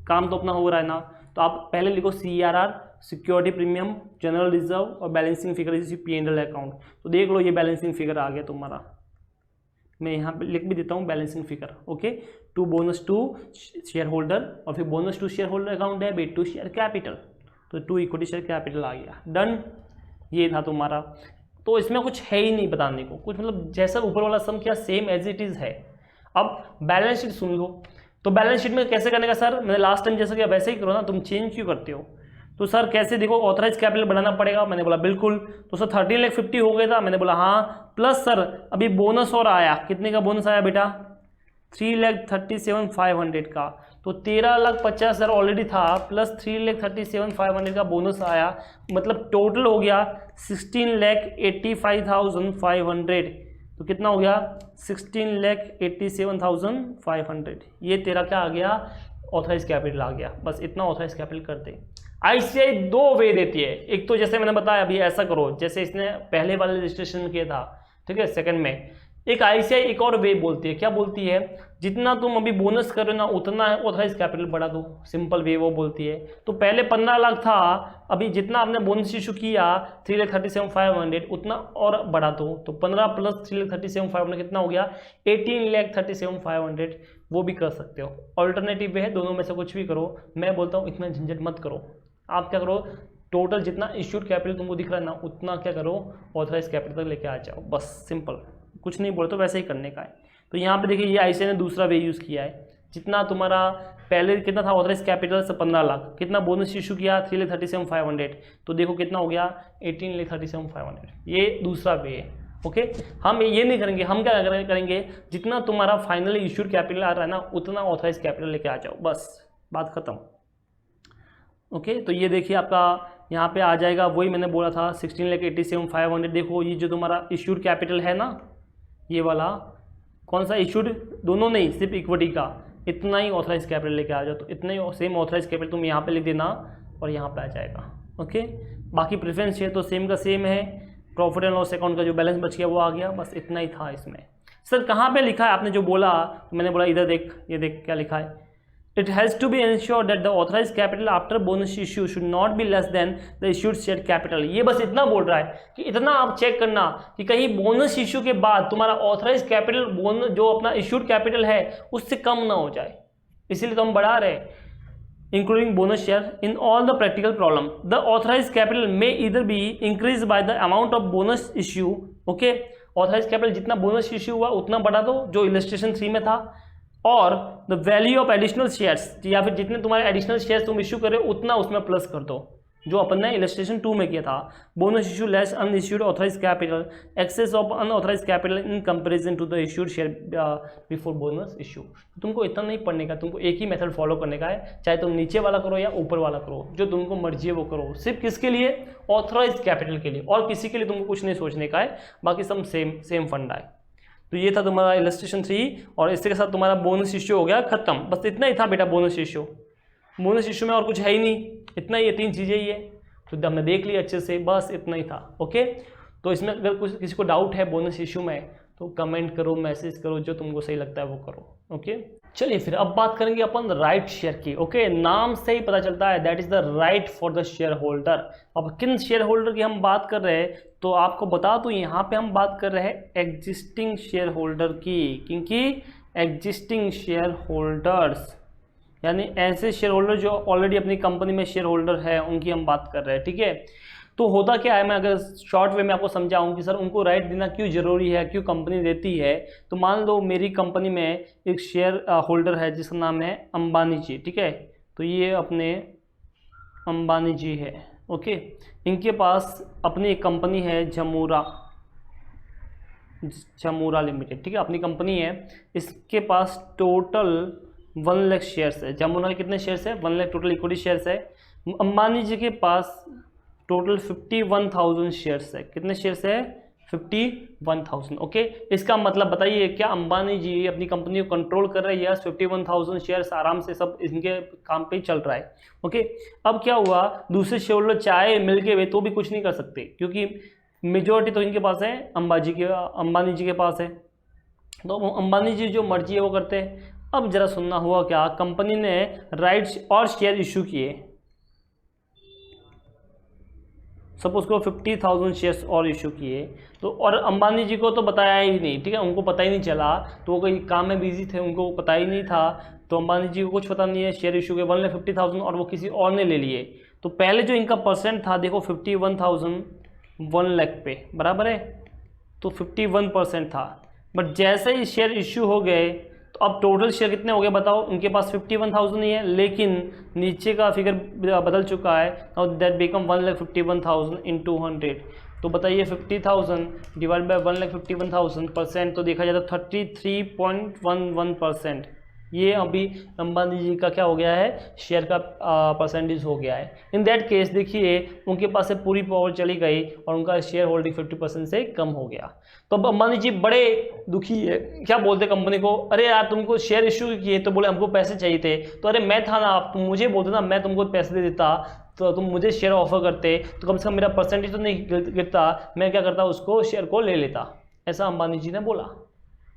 काम तो अपना हो रहा है ना। तो आप पहले लिखो CRR, security premium, general reserve और बैलेंसिंग फिगर इसी P&L अकाउंट। तो देख लो ये बैलेंसिंग फिगर आ गया तुम्हारा, मैं यहाँ पे लिख भी देता हूँ balancing figure. Okay, to bonus to share holder और फिर bonus to share holder account debit to share capital, तो टू इक्विटी शेयर कैपिटल आ गया। डन, ये था तुम्हारा। तो इसमें कुछ है ही नहीं बताने को, कुछ मतलब जैसा ऊपर वाला सम किया सेम एज इट इज़ है। अब बैलेंस शीट सुन लो। तो बैलेंस शीट में कैसे करने का सर, मैंने लास्ट टाइम जैसा किया वैसे ही करो ना, तुम चेंज क्यों करते हो। तो सर कैसे, देखो ऑथराइज कैपिटल बढ़ाना पड़ेगा, मैंने बोला बिल्कुल। तो सर 13,50,000 हो गया था, मैंने बोला हाँ, प्लस सर अभी बोनस और आया, कितने का बोनस आया बेटा, 3,37,500 का। तो 13,50,000 ऑलरेडी था, प्लस 3,37,500 का बोनस आया, मतलब टोटल हो गया 16,85,500। तो कितना हो गया, 16,87,500। ये तेरा क्या आ गया, ऑथराइज कैपिटल आ गया। बस इतना ऑथराइज कैपिटल करते। ICAI 2 वे देती है, एक तो जैसे मैंने बताया अभी ऐसा करो जैसे इसने पहले वाले रजिस्ट्रेशन में किया था, ठीक है, सेकंड में एक आईसीआई एक और वे बोलती है, क्या बोलती है, जितना तुम अभी बोनस कर रहे हो ना उतना ऑथराइज कैपिटल बढ़ा दो, सिंपल वे वो बोलती है। तो पहले 15 लाख था, अभी जितना आपने बोनस इशू किया 3,37,500 उतना और बढ़ा दो, तो 15 प्लस 3,37,500 कितना हो गया 18,37,500, वो भी कर सकते हो। ऑल्टरनेटिव वे है, दोनों में से कुछ भी करो। मैं बोलता हूँ इतना झंझट मत करो, आप क्या करो, टोटल जितना इश्यूड कैपिटल तुमको दिख रहा है ना उतना क्या करो, ऑथराइज कैपिटल तक लेके आ जाओ, बस सिंपल, कुछ नहीं बोलते, वैसे ही करने का है। तो यहाँ पे देखिए ये आईसीआई ने दूसरा वे यूज़ किया है, जितना तुम्हारा पहले कितना था ऑथराइज कैपिटल से 15 लाख, कितना बोनस इशू किया 3,37,500, तो देखो कितना हो गया 18,37,500, ये दूसरा वे है। ओके, हम ये नहीं करेंगे, हम क्या करेंगे, जितना तुम्हारा फाइनली इशूड कैपिटल आ रहा है ना उतना ऑथराइज कैपिटल लेके आ जाओ, बस बात खत्म। ओके, तो ये देखिए आपका यहाँ पे आ जाएगा, वही मैंने बोला था 16,87,500। देखो ये जो तुम्हारा इश्यूड कैपिटल है ना, ये वाला कौन सा इश्यूड, दोनों नहीं, सिर्फ इक्विटी का, इतना ही ऑथराइज कैपिटल लेके आ जाओ, तो इतना ही सेम ऑथराइज कैपिटल तुम यहाँ पे लिख देना और यहाँ पे आ जाएगा। ओके, बाकी प्रेफरेंस शेयर तो सेम का सेम है, प्रॉफिट एंड लॉस अकाउंट का जो बैलेंस बच गया वो आ गया, बस इतना ही था इसमें। सर कहाँ पे लिखा है आपने जो बोला, मैंने बोला इधर देख, ये देख क्या लिखा है, It has to be ensured that the authorized capital after bonus issue should not be less than the issued share capital। ये बस इतना बोल रहा है कि इतना आप चेक करना कि कहीं बोनस इश्यू के बाद तुम्हारा ऑथराइज कैपिटल बोनस जो अपना इश्यूड कैपिटल है उससे कम ना हो जाए, इसीलिए तो हम बढ़ा रहे हैं, including bonus share. In all the practical problem the authorise capital may इधर be increase by the amount of bonus issue. Okay, authorise capital जितना बोनस इश्यू हुआ उतना बढ़ा दो, जो इलस्ट्रेशन 3 में था, और the value of additional shares, या फिर जितने तुम्हारे एडिशनल शेयर्स तुम इश्यू करे उतना उसमें प्लस कर दो, जो अपन ने इलस्ट्रेशन 2 में किया था। Bonus issue less unissued authorise capital, excess of unauthorise capital in comparison to the issued share before bonus issue. तुमको इतना नहीं पढ़ने का, तुमको एक ही मेथड फॉलो करने का है, चाहे तुम नीचे वाला करो या ऊपर वाला करो, जो तुमको मर्जी है वो करो, सिर्फ किसके लिए, ऑथराइज कैपिटल के लिए, और किसी के लिए तुमको कुछ नहीं सोचने का है, बाकी सब सेम फंडा है। तो ये था तुम्हारा इलस्ट्रेशन 3, और इसके साथ तुम्हारा बोनस इश्यू हो गया खत्म, बस इतना ही था बेटा बोनस इश्यू। बोनस इश्यू में और कुछ है ही नहीं, इतना ही, ये 3 चीज़ें ही है, तो हमने देख लिया अच्छे से, बस इतना ही था। ओके, तो इसमें अगर किसी को डाउट है बोनस इश्यू में तो कमेंट करो, मैसेज करो, जो तुमको सही लगता है वो करो। ओके, चलिए फिर अब बात करेंगे अपन राइट शेयर की। ओके, नाम से ही पता चलता है that is the right for the share holder. अब किन शेयर होल्डर की हम बात कर रहे हैं, तो आपको बता दूं यहाँ पे हम बात कर रहे हैं एग्जिस्टिंग शेयर होल्डर की, क्योंकि एग्जिस्टिंग शेयर होल्डर्स यानी ऐसे शेयर होल्डर जो ऑलरेडी अपनी कंपनी में शेयर होल्डर है उनकी हम बात कर रहे हैं। ठीक है, तो होता क्या है, मैं अगर शॉर्ट वे में आपको समझाऊं कि सर उनको राइट देना क्यों जरूरी है, क्यों कंपनी देती है, तो मान लो मेरी कंपनी में एक शेयर होल्डर है जिसका नाम है अंबानी जी। ठीक है, तो ये अपने अंबानी जी है। ओके, इनके पास अपनी एक कंपनी है जमूरा लिमिटेड। ठीक है, अपनी कंपनी है, इसके पास टोटल 1 लाख शेयर्स है। जमूरा के कितने शेयर्स है, 1 लाख टोटल इक्विटी शेयर्स है। अंबानी जी के पास टोटल 51,000 शेयर्स है। कितने शेयर्स है, 51,000। ओके, इसका मतलब बताइए क्या अंबानी जी अपनी कंपनी को कंट्रोल कर रहे हैं? यस, 51,000 शेयर्स आराम से सब इनके काम पे ही चल रहा है। ओके, अब क्या हुआ, दूसरे शेयर होल्डर चाहे मिलके वे तो भी कुछ नहीं कर सकते, क्योंकि मेजोरिटी तो इनके पास है, अंबानी जी के पास है, तो अंबानी जी जो मर्जी है वो करते हैं। अब जरा सुनना हुआ क्या, कंपनी ने राइट्स और शेयर इशू किए, सपोज को 50,000 शेयर्स और इशू किए, तो और अंबानी जी को तो बताया ही नहीं। ठीक है, उनको पता ही नहीं चला, तो वो कोई काम में बिजी थे, उनको पता ही नहीं था, तो अंबानी जी को कुछ पता नहीं है, शेयर इशू के 1,50,000 और वो किसी और ने ले लिए। तो पहले जो इनका परसेंट था देखो 51,000 1 लाख पे बराबर है, तो 51% था। बट जैसे ही शेयर इशू हो गए तो अब टोटल शेयर कितने हो गए बताओ, इनके पास 51,000 ही है, लेकिन नीचे का फिगर बदल चुका है, नाउ दैट बिकम 1,51,000 into 100। तो बताइए 50,000 डिवाइड बाय 1,51,000 परसेंट, तो देखा जाए तो 33.11%। ये अभी अंबानी जी का क्या हो गया है, शेयर का परसेंटेज हो गया है। इन दैट केस देखिए उनके पास से पूरी पावर चली गई और उनका शेयर होल्डिंग 50% से कम हो गया। तो अब अंबानी जी बड़े दुखी है, क्या बोलते कंपनी को, अरे यार तुमको शेयर इशू किए तो बोले हमको पैसे चाहिए थे, तो अरे मैं था ना, तुम मुझे बोलते ना, मैं तुमको पैसे दे देता, तो तुम मुझे शेयर ऑफर करते तो कम से कम मेरा परसेंटेज तो नहीं गिरता, मैं क्या करता उसको शेयर को ले लेता। ऐसा अंबानी जी ने बोला।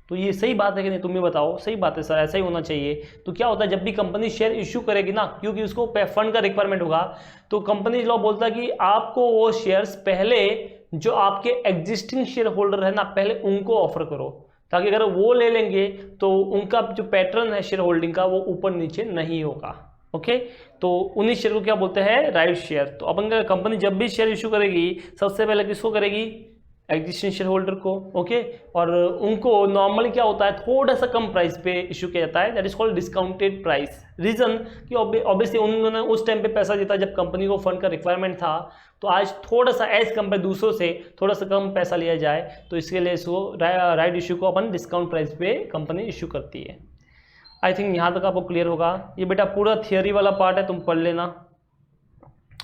तो ये सही बात है कि नहीं, तुम ही बताओ। सही बात है सर, ऐसा ही होना चाहिए। तो क्या होता है, जब भी कंपनी शेयर इश्यू करेगी ना, क्योंकि उसको फंड का रिक्वायरमेंट होगा, तो कंपनी लॉ बोलता है कि आपको वो शेयर्स पहले जो आपके एग्जिस्टिंग शेयर होल्डर है ना, पहले उनको ऑफर करो, ताकि अगर वो ले लेंगे तो उनका जो पैटर्न है शेयर होल्डिंग का वो ऊपर नीचे नहीं होगा। ओके, तो उन्हीं शेयर को क्या बोलते हैं, राइट शेयर। तो अपन कंपनी जब भी शेयर इशू करेगी सबसे पहले किसको करेगी, एग्जिस्टिंग शेयर होल्डर को। ओके, और उनको नॉर्मली क्या होता है, थोड़ा सा कम प्राइस पे इशू किया जाता है, that is called discounted price. Reason कि ऑब्वियसली उन्होंने उस टाइम पे पैसा देता जब कंपनी को फंड का रिक्वायरमेंट था, तो आज थोड़ा सा एज कंपेयर दूसरों से थोड़ा सा कम पैसा लिया जाए, तो इसके लिए इसको राइट इशू को अपन डिस्काउंट प्राइस पे कंपनी इशू करती है। आई थिंक यहाँ तक आपको क्लियर होगा। ये बेटा पूरा थियोरी वाला पार्ट है, तुम पढ़ लेना।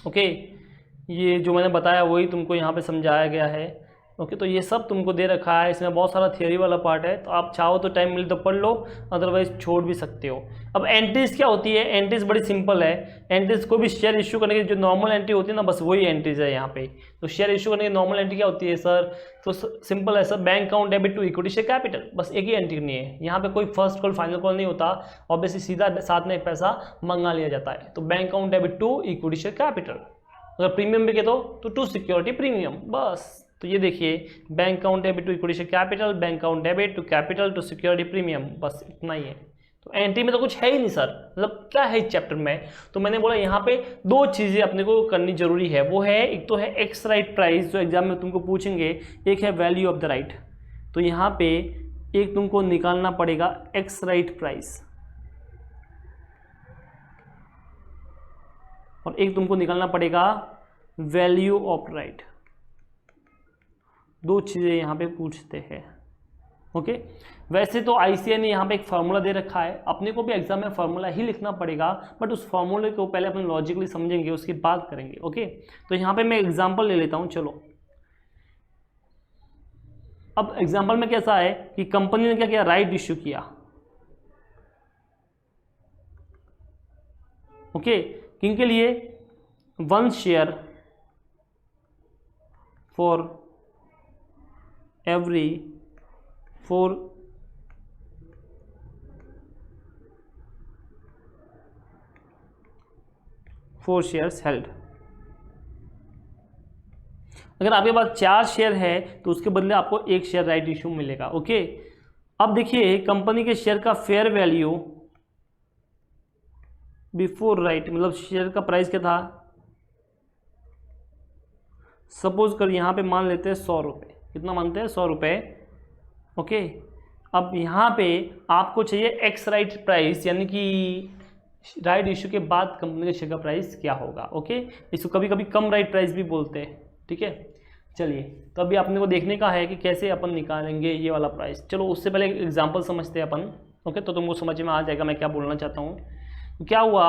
ओके, ये जो मैंने बताया वही तुमको यहाँ पे समझाया गया है। ओके, तो ये सब तुमको दे रखा है, इसमें बहुत सारा थियोरी वाला पार्ट है, तो आप चाहो तो टाइम मिले तो पढ़ लो, अदरवाइज छोड़ भी सकते हो। अब एंट्रीज क्या होती है, एंट्रीज बड़ी सिंपल है। एंट्रीज को भी शेयर इशू करने की जो नॉर्मल एंट्री होती है ना, बस वही एंट्रीज है यहाँ पे। तो शेयर इशू करने की नॉर्मल एंट्री क्या होती है सर, तो सिंपल है sir, bank account debit to equity share capital, बस एक ही एंट्री नहीं है यहाँ पे, कोई फर्स्ट कॉल फाइनल कॉल नहीं होता, ऑब्वियसली सीधा साथ में पैसा मंगा लिया जाता है। तो bank account debit to equity share capital, अगर प्रीमियम भी कह दो तो टू सिक्योरिटी प्रीमियम, बस। तो ये देखिए, bank account debit to equity share capital, bank account debit to capital to security premium, बस इतना ही है। तो एंट्री में तो कुछ है ही नहीं सर, मतलब क्या है इस चैप्टर में। तो मैंने बोला यहाँ पे दो चीज़ें अपने को करनी जरूरी है, वो है एक तो है एक्स राइट प्राइस, जो एग्जाम में तुमको पूछेंगे, एक है वैल्यू ऑफ द राइट। तो यहाँ पे एक तुमको निकालना पड़ेगा एक्स राइट प्राइस, और एक तुमको निकालना पड़ेगा वैल्यू ऑफ राइट। दो चीज़ें यहाँ पे पूछते हैं। ओके, वैसे तो आईसीआई ने यहाँ पे एक फार्मूला दे रखा है, अपने को भी एग्जाम में फार्मूला ही लिखना पड़ेगा, बट उस फार्मूले को पहले अपन लॉजिकली समझेंगे, उसकी बात करेंगे। ओके, तो यहाँ पे मैं एग्जांपल ले लेता हूँ, चलो। अब एग्जांपल में कैसा है कि कंपनी ने क्या किया, राइट इश्यू किया। ओके, किनके लिए, 1 share for every 4 shares held. अगर आपके पास 4 शेयर है तो उसके बदले आपको 1 शेयर राइट इशू मिलेगा। ओके, अब देखिए कंपनी के शेयर का फेयर वैल्यू बिफोर राइट, मतलब शेयर का प्राइस क्या था, सपोज कर यहाँ पे मान लेते हैं 100 रुपये, कितना मानते हैं, 100 रुपये। ओके, अब यहाँ पे आपको चाहिए एक्स राइट प्राइस, यानी कि राइट इशू के बाद कंपनी के शेयर का प्राइस क्या होगा। ओके, इसको कभी कभी कम राइट प्राइस भी बोलते हैं। ठीक है, चलिए, तो अभी अपने को देखने का है कि कैसे अपन निकालेंगे ये वाला प्राइस। चलो उससे पहले एग्जाम्पल समझते हैं अपन। ओके, तो तुमको समझ में आ जाएगा मैं क्या बोलना चाहता हूँ। तो क्या हुआ,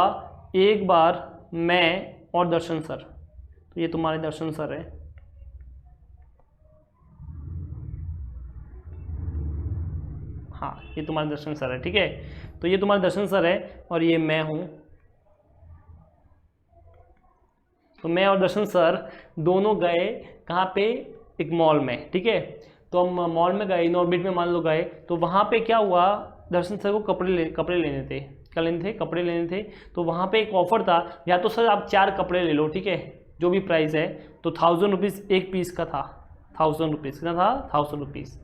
एक बार मैं और दर्शन सर, तो ये तुम्हारे दर्शन सर है, हाँ ये तुम्हारे दर्शन सर है। ठीक है, तो ये तुम्हारे दर्शन सर है और ये मैं हूँ। तो मैं और दर्शन सर दोनों गए कहाँ पे, एक मॉल में। ठीक है, तो हम मॉल में गए, इनऑर्बिट में मान लो गए, तो वहाँ पे क्या हुआ, दर्शन सर को कपड़े लेने थे। क्या लेने थे, कपड़े लेने थे। तो वहाँ पे एक ऑफर था, या तो सर आप 4 कपड़े ले लो, ठीक है, जो भी प्राइस है, तो 1000 रुपीज़ एक पीस का था। 1000 रुपीज़ कितना था, 1000 रुपीज़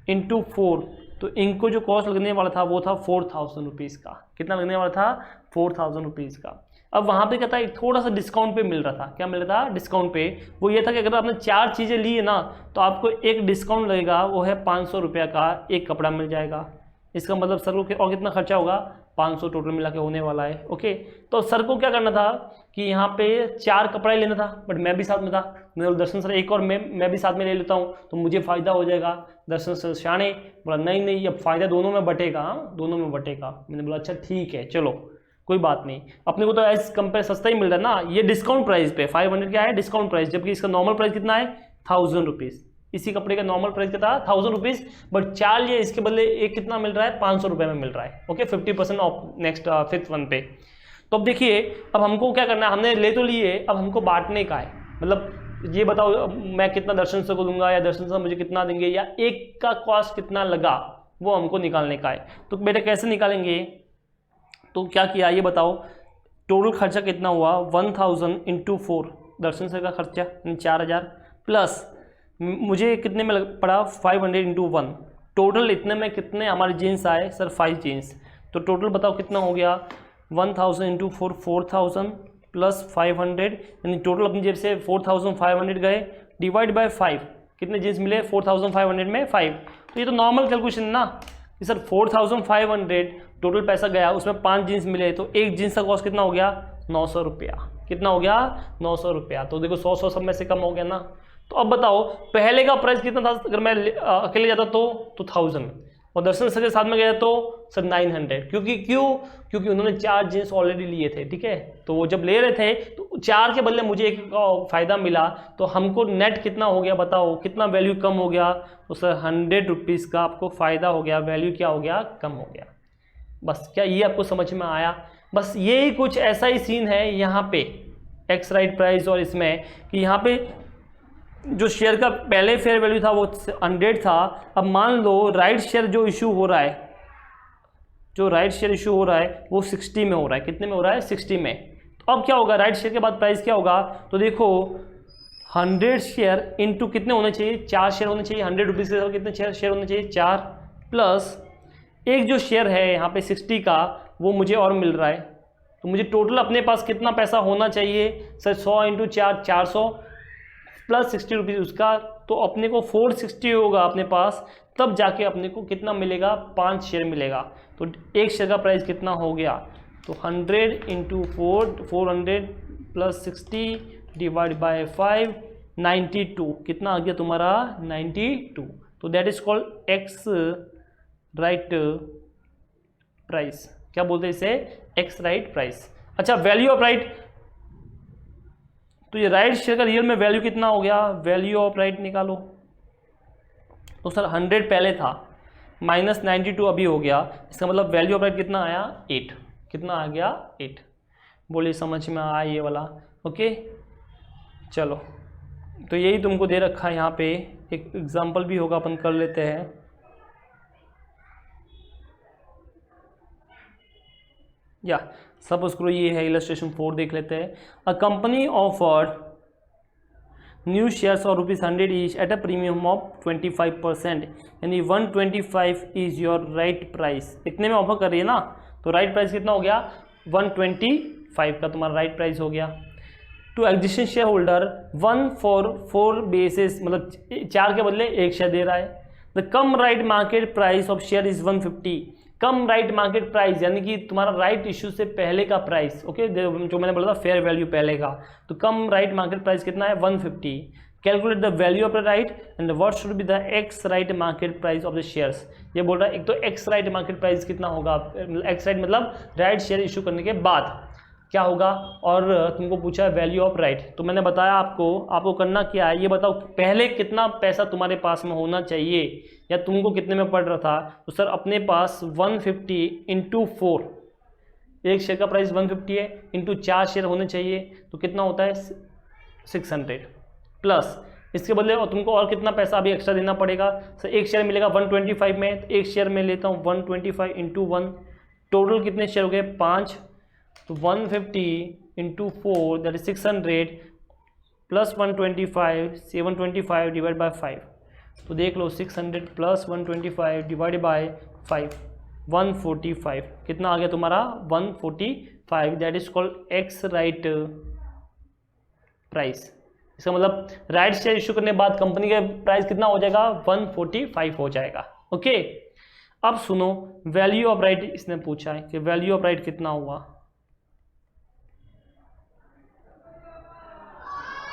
इंटू 4, तो इनको जो कॉस्ट लगने वाला था वो था 4000 रुपीज़ का। कितना लगने वाला था, 4000 रुपीज़ का। अब वहाँ पे क्या था, एक थोड़ा सा डिस्काउंट पे मिल रहा था। क्या मिल रहा था, डिस्काउंट पे। वो ये था कि अगर आपने 4 चीज़ें ली है ना, तो आपको एक डिस्काउंट लगेगा, वो है 500 रुपये का एक कपड़ा मिल जाएगा। इसका मतलब सर को और कितना खर्चा होगा, 500 टोटल मिला के होने वाला है। ओके, तो सर को क्या करना था कि यहाँ पे 4 कपड़ा ही लेना था, बट मैं भी साथ में था। मैंने दर्शन सर एक और मैं भी साथ में ले लेता हूँ तो मुझे फ़ायदा हो जाएगा। दर्शन सर शाने बोला नहीं अब फ़ायदा दोनों में बटेगा, दोनों में बटेगा। मैंने बोला अच्छा ठीक है, चलो कोई बात नहीं, अपने को तो एज कंपेयर सस्ता ही मिल रहा है ना। ये डिस्काउंट प्राइस पे 500 क्या है, डिस्काउंट प्राइस, जबकि इसका नॉर्मल प्राइस कितना है, 1000 रुपीज़। इसी कपड़े का नॉर्मल प्राइस क्या था, 1000 रुपीज़, बट 4 लिए इसके बदले एक कितना मिल रहा है, 500 रुपये में मिल रहा है। Okay, 50% of next 5th one पे। तो अब देखिए, अब हमको क्या करना है, हमने ले तो लिए, अब हमको बांटने का है। मतलब ये बताओ मैं कितना दर्शन सर को दूंगा, या दर्शन सर मुझे कितना देंगे, या एक का कॉस्ट कितना लगा, वो हमको निकालने का है। तो बेटा कैसे निकालेंगे, तो क्या किया ये बताओ, टोटल खर्चा कितना हुआ 1000 इंटू 4, दर्शन सर का खर्चा यानी 4000 प्लस मुझे कितने में पड़ा 500 इंटू 1, टोटल इतने में कितने हमारे जीन्स आए सर 5 जीन्स। तो टोटल बताओ कितना हो गया 1000 इंटू 4 4000 प्लस 500 यानी टोटल अपनी जेब से 4500 गए डिवाइड बाय 5, कितने जीन्स मिले 4500 में 5। तो ये तो नॉर्मल कैलकुलेशन है ना कि सर 4500 टोटल पैसा गया, उसमें 5 जीन्स मिले, तो एक जीन्स का कॉस्ट कितना हो गया 900 रुपया। कितना हो गया 900 रुपया। तो देखो 100 सब में से कम हो गया ना। तो अब बताओ पहले का प्राइस कितना था, अगर मैं अकेले जाता तो 1000 और दर्शन सर के साथ में गया तो सर 900, क्योंकि उन्होंने 4 जीन्स ऑलरेडी लिए थे, ठीक है। तो वो जब ले रहे थे तो 4 के बदले मुझे एक फ़ायदा मिला, तो हमको नेट कितना हो गया बताओ, कितना वैल्यू कम हो गया, तो सर 100 रुपीज़ का आपको फ़ायदा हो गया, वैल्यू क्या हो गया कम हो गया। बस क्या ये आपको समझ में आया। बस यही कुछ ऐसा ही सीन है यहाँ पे एक्स राइट प्राइस और इसमें, कि यहाँ पे जो शेयर का पहले फेयर वैल्यू था वो 100 था। अब मान लो राइट शेयर जो इशू हो रहा है, जो राइट शेयर इशू हो रहा है वो 60 में हो रहा है। कितने में हो रहा है 60 में। तो अब क्या होगा राइट शेयर के बाद प्राइस क्या होगा, तो देखो 100 शेयर इंटू कितने होने चाहिए 4 शेयर होने चाहिए, 100 रुपीज़ के कितने शेयर होने चाहिए 4, प्लस एक जो शेयर है यहाँ पे 60 का वो मुझे और मिल रहा है। तो मुझे टोटल अपने पास कितना पैसा होना चाहिए सर 100 इंटू 4 400 प्लस 60 रुपीज़ उसका, तो अपने को 460 होगा अपने पास, तब जाके अपने को कितना मिलेगा 5 शेयर मिलेगा। तो एक शेयर का प्राइस कितना हो गया, तो 100 इंटू 400 प्लस 60 डिवाइड बाय 5 92, कितना आ गया तुम्हारा 92। तो that is called x right price. क्या बोलते हैं इसे, एक्स राइट प्राइस। अच्छा वैल्यू ऑफ राइट, तो ये राइट शेयर का रियल में वैल्यू कितना हो गया, वैल्यू ऑफ राइट निकालो। तो सर 100 पहले था माइनस 92 अभी हो गया, इसका मतलब वैल्यू ऑफ राइट कितना आया 8, कितना आ गया 8। बोलिए समझ में आया ये वाला, ओके। चलो तो यही तुमको दे रखा है यहाँ पे, एक एग्जांपल भी होगा अपन कर लेते हैं। या सपोज करो ये है इलस्ट्रेशन 4 देख लेते हैं। A company offered new shares और ₹100 each at a premium of 25%, यानी 125 इज योर राइट प्राइस। इतने में ऑफर कर रही है ना, तो राइट प्राइस कितना हो गया 125 का तुम्हारा राइट प्राइस हो गया। To existing share holder 1 for 4 basis, मतलब 4 के बदले 1 शेयर दे रहा है। The cum right market price of share is 150, cum right market price यानी कि तुम्हारा राइट इशू से पहले का प्राइस, ओके जो मैंने बोला था फेयर वैल्यू पहले का, तो कम राइट मार्केट प्राइस कितना है 150। Calculate the value of the right and what should be the x right market price of the shares. ये बोल रहा है एक तो एक्स राइट मार्केट प्राइस कितना होगा, एक्स राइट मतलब राइट शेयर इशू करने के बाद क्या होगा, और तुमको पूछा है वैल्यू ऑफ राइट। तो मैंने बताया आपको करना क्या है, ये बताओ पहले कितना पैसा तुम्हारे पास में होना चाहिए या तुमको कितने में पड़ रहा था। तो सर अपने पास 150 इंटू 4, एक शेयर का प्राइस 150 है, इंटू 4 शेयर होने चाहिए, तो कितना होता है 600, प्लस इसके बदले और तुमको और कितना पैसा अभी एक्स्ट्रा देना पड़ेगा। सर एक शेयर मिलेगा 125 में, तो एक शेयर में लेता हूँ 125 इंटू 1, टोटल कितने शेयर हो गए 5, तो 150 into 4 that is 600 plus 125 725 divide by 5। तो देख लो 600 प्लस 125 डिवाइड बाय 5 145, कितना आ गया तुम्हारा 145। That is called x right price. इसका मतलब राइट शेयर इशू करने के बाद कंपनी का प्राइस कितना हो जाएगा 145 हो जाएगा, ओके। अब सुनो वैल्यू ऑफ राइट इसने पूछा है कि वैल्यू ऑफ राइट कितना हुआ।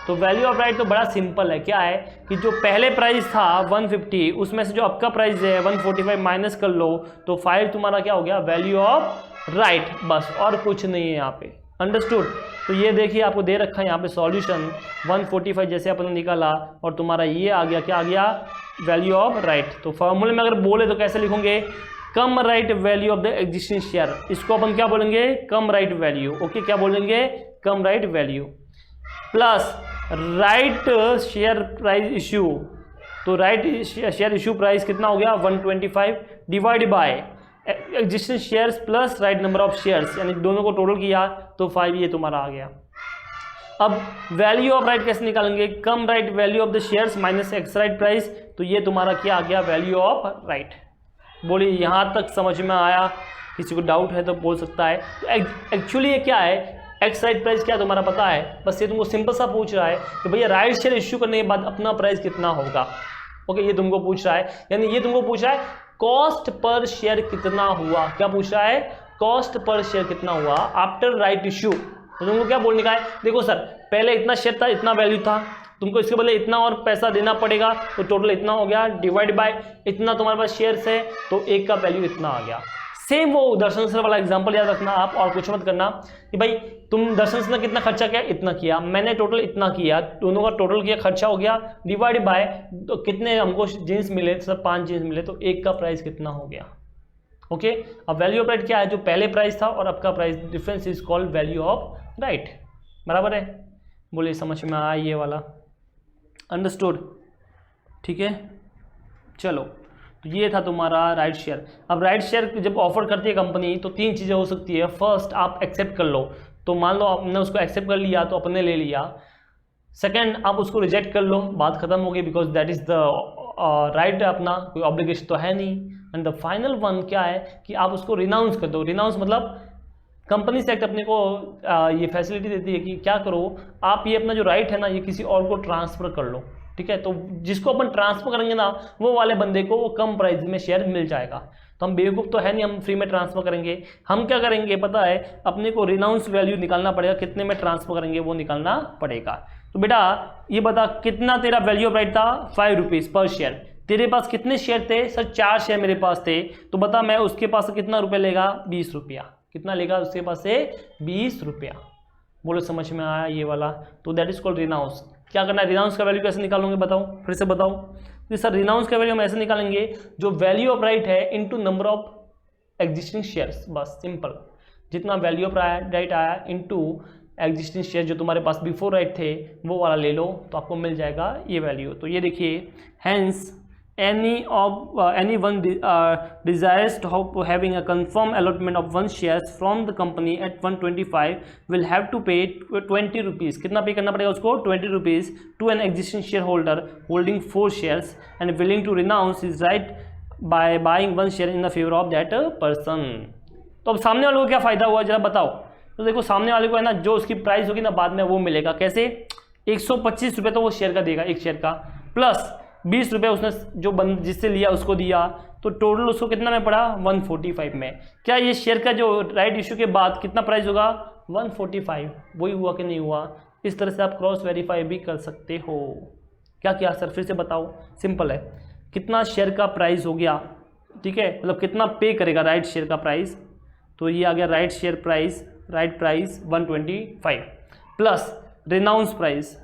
तो वैल्यू ऑफ राइट तो बड़ा सिंपल है, क्या है कि जो पहले प्राइस था 150 उसमें से जो आपका प्राइस है 145 माइनस कर लो, तो 5 तुम्हारा क्या हो गया वैल्यू ऑफ राइट, बस और कुछ नहीं है यहाँ पे, अंडरस्टूड। तो ये देखिए आपको दे रखा है यहाँ पे सॉल्यूशन 145 जैसे अपन निकाला और तुम्हारा ये आ गया, क्या आ गया वैल्यू ऑफ राइट। तो फॉर्मूले में अगर बोले तो कैसे लिखोगे, cum right value of the existing share, इसको अपन क्या बोलेंगे कम राइट वैल्यू, ओके क्या बोलेंगे cum right value, plus right share price issue तो राइट शेयर इशू प्राइस कितना हो गया 125 divide by existing shares plus right number of shares, यानी दोनों को टोटल किया तो 5 ये तुम्हारा आ गया। अब वैल्यू ऑफ राइट कैसे निकालेंगे, cum right value of the shares minus ex right price, तो ये तुम्हारा क्या आ गया वैल्यू ऑफ राइट। बोलिए यहाँ तक समझ में आया, किसी को डाउट है तो बोल सकता है। तो एक्चुअली ये क्या है, एक्स राइट प्राइस क्या तुम्हारा पता है, बस ये तुमको सिंपल सा पूछ रहा है कि भैया राइट शेयर इश्यू करने के बाद अपना प्राइस कितना होगा। ओके, ये तुमको पूछ रहा है, यानी ये तुमको पूछ रहा है कॉस्ट पर शेयर कितना हुआ। क्या पूछ रहा है, कॉस्ट पर शेयर कितना हुआ आफ्टर राइट इश्यू। तो तुमको क्या बोलने का है, देखो सर पहले इतना शेयर था, इतना वैल्यू था, तुमको इसके बदले इतना और पैसा देना पड़ेगा, तो टोटल इतना हो गया डिवाइड बाय इतना तुम्हारे पास शेयर्स है तो एक का वैल्यू इतना आ गया। सेम वो दर्शन सर वाला एग्जांपल याद रखना आप, और कुछ मत करना कि भाई तुम दर्शन सर ने कितना खर्चा किया, इतना किया, मैंने टोटल इतना किया, दोनों का टोटल किया खर्चा हो गया डिवाइड बाय तो कितने हमको जीन्स मिले, सर 5 जीन्स मिले, तो एक का प्राइस कितना हो गया। ओके, अब वैल्यू ऑफ राइट क्या है, जो पहले प्राइस था और अब का price difference is called value of right. बराबर है, बोलिए समझ में आया ये वाला, अंडरस्टूड, ठीक है। चलो, तो ये था तुम्हारा राइट शेयर। अब राइट शेयर जब ऑफर करती है कंपनी तो 3 चीज़ें हो सकती है। फर्स्ट, आप एक्सेप्ट कर लो, तो मान लो आपने उसको एक्सेप्ट कर लिया तो अपने ले लिया। सेकंड, आप उसको रिजेक्ट कर लो, बात खत्म हो गई, because that is the right, अपना कोई ऑब्लिगेशन तो है नहीं। एंड द फाइनल वन क्या है कि आप उसको रिनाउंस कर दो। रिनाउंस मतलब कंपनी से एक्ट अपने को ये फैसिलिटी देती है कि क्या करो आप ये अपना जो राइट है ना ये किसी और को ट्रांसफ़र कर लो, ठीक है। तो जिसको अपन ट्रांसफ़र करेंगे ना वो वाले बंदे को वो कम प्राइस में शेयर मिल जाएगा। तो हम बेवकूफ़ तो है नहीं, हम फ्री में ट्रांसफ़र करेंगे। हम क्या करेंगे पता है, अपने को रिनाउंस वैल्यू निकालना पड़ेगा, कितने में ट्रांसफ़र करेंगे वो निकालना पड़ेगा। तो बेटा ये बता कितना तेरा वैल्यू ऑफ राइट था, 5 रुपीज़ पर शेयर। तेरे पास कितने शेयर थे, सर 4 शेयर मेरे पास थे, तो बता मैं उसके पास से कितना रुपये लेगा, 20 रुपया। कितना लेगा उसके पास से, 20 रुपया। बोलो समझ में आया ये वाला, तो दैट इज कॉल्ड रिनाउंस। क्या करना है, रिनाउंस का वैल्यू कैसे निकालोगे बताओ, फिर से बताओ। तो सर रिनाउंस का वैल्यू हम ऐसे निकालेंगे, जो वैल्यू ऑफ राइट है into number of existing shares, बस सिंपल। जितना वैल्यू ऑफ राइट आया इनटू एग्जिस्टिंग शेयर जो तुम्हारे पास बिफोर राइट थे वो वाला ले लो, तो आपको मिल जाएगा ये वैल्यू। तो ये देखिए, hence anyone desires to having a confirmed allotment of 1 shares from the company at 125 will have to pay 20 rupees। कितना पे करना पड़ेगा उसको, 20 rupees to an existing shareholder holding 4 shares and willing to renounce his right by buying 1 share in the favor of that person। तो अब सामने वाले को क्या फ़ायदा हुआ जरा बताओ। तो देखो सामने वाले को है ना जो उसकी प्राइस होगी ना बाद में वो मिलेगा, कैसे, 125 रुपये तो वो शेयर का देगा, एक शेयर का, प्लस 20 रुपये उसने जो बंद जिससे लिया उसको दिया, तो टोटल उसको कितना में पड़ा, 145 में। क्या ये शेयर का जो राइट इशू के बाद कितना प्राइस होगा, 145। वही हुआ कि नहीं हुआ। इस तरह से आप क्रॉस वेरीफाई भी कर सकते हो। क्या किया सर, फिर से बताओ, सिंपल है, कितना शेयर का प्राइस हो गया, ठीक है, मतलब कितना पे करेगा राइट शेयर का प्राइस, तो ये आ गया right share price, right price 125 plus renounce price,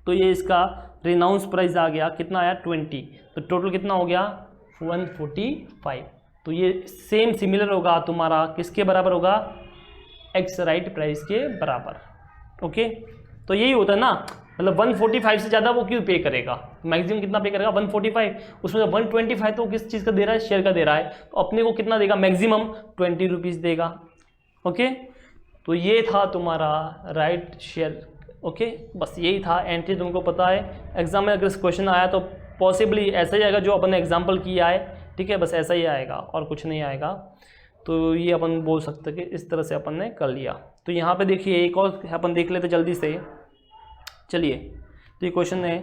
तो ये इसका रिनाउंस प्राइस आ गया, कितना आया 20, तो टोटल कितना हो गया 145। तो ये सेम सिमिलर होगा तुम्हारा, किसके बराबर होगा, एक्स राइट प्राइस के बराबर। ओके, तो यही होता है ना, मतलब 145 से ज़्यादा वो क्यों पे करेगा, मैक्सिमम कितना पे करेगा 145, उसमें 125 तो किस चीज़ का दे रहा है, शेयर का दे रहा है, तो अपने को कितना देगा, मैक्सिमम 20 रुपीज़ देगा। ओके, तो ये था तुम्हारा राइट शेयर। ओके, बस यही था, एंट्री तुमको पता है। एग्जाम में अगर क्वेश्चन आया तो पॉसिबली ऐसा ही आएगा जो अपन ने एग्जाम्पल किया है, ठीक है, बस ऐसा ही आएगा और कुछ नहीं आएगा। तो ये अपन बोल सकते हैं कि इस तरह से अपन ने कर लिया। तो यहाँ पे देखिए एक और अपन देख लेते जल्दी से, चलिए। तो ये क्वेश्चन है,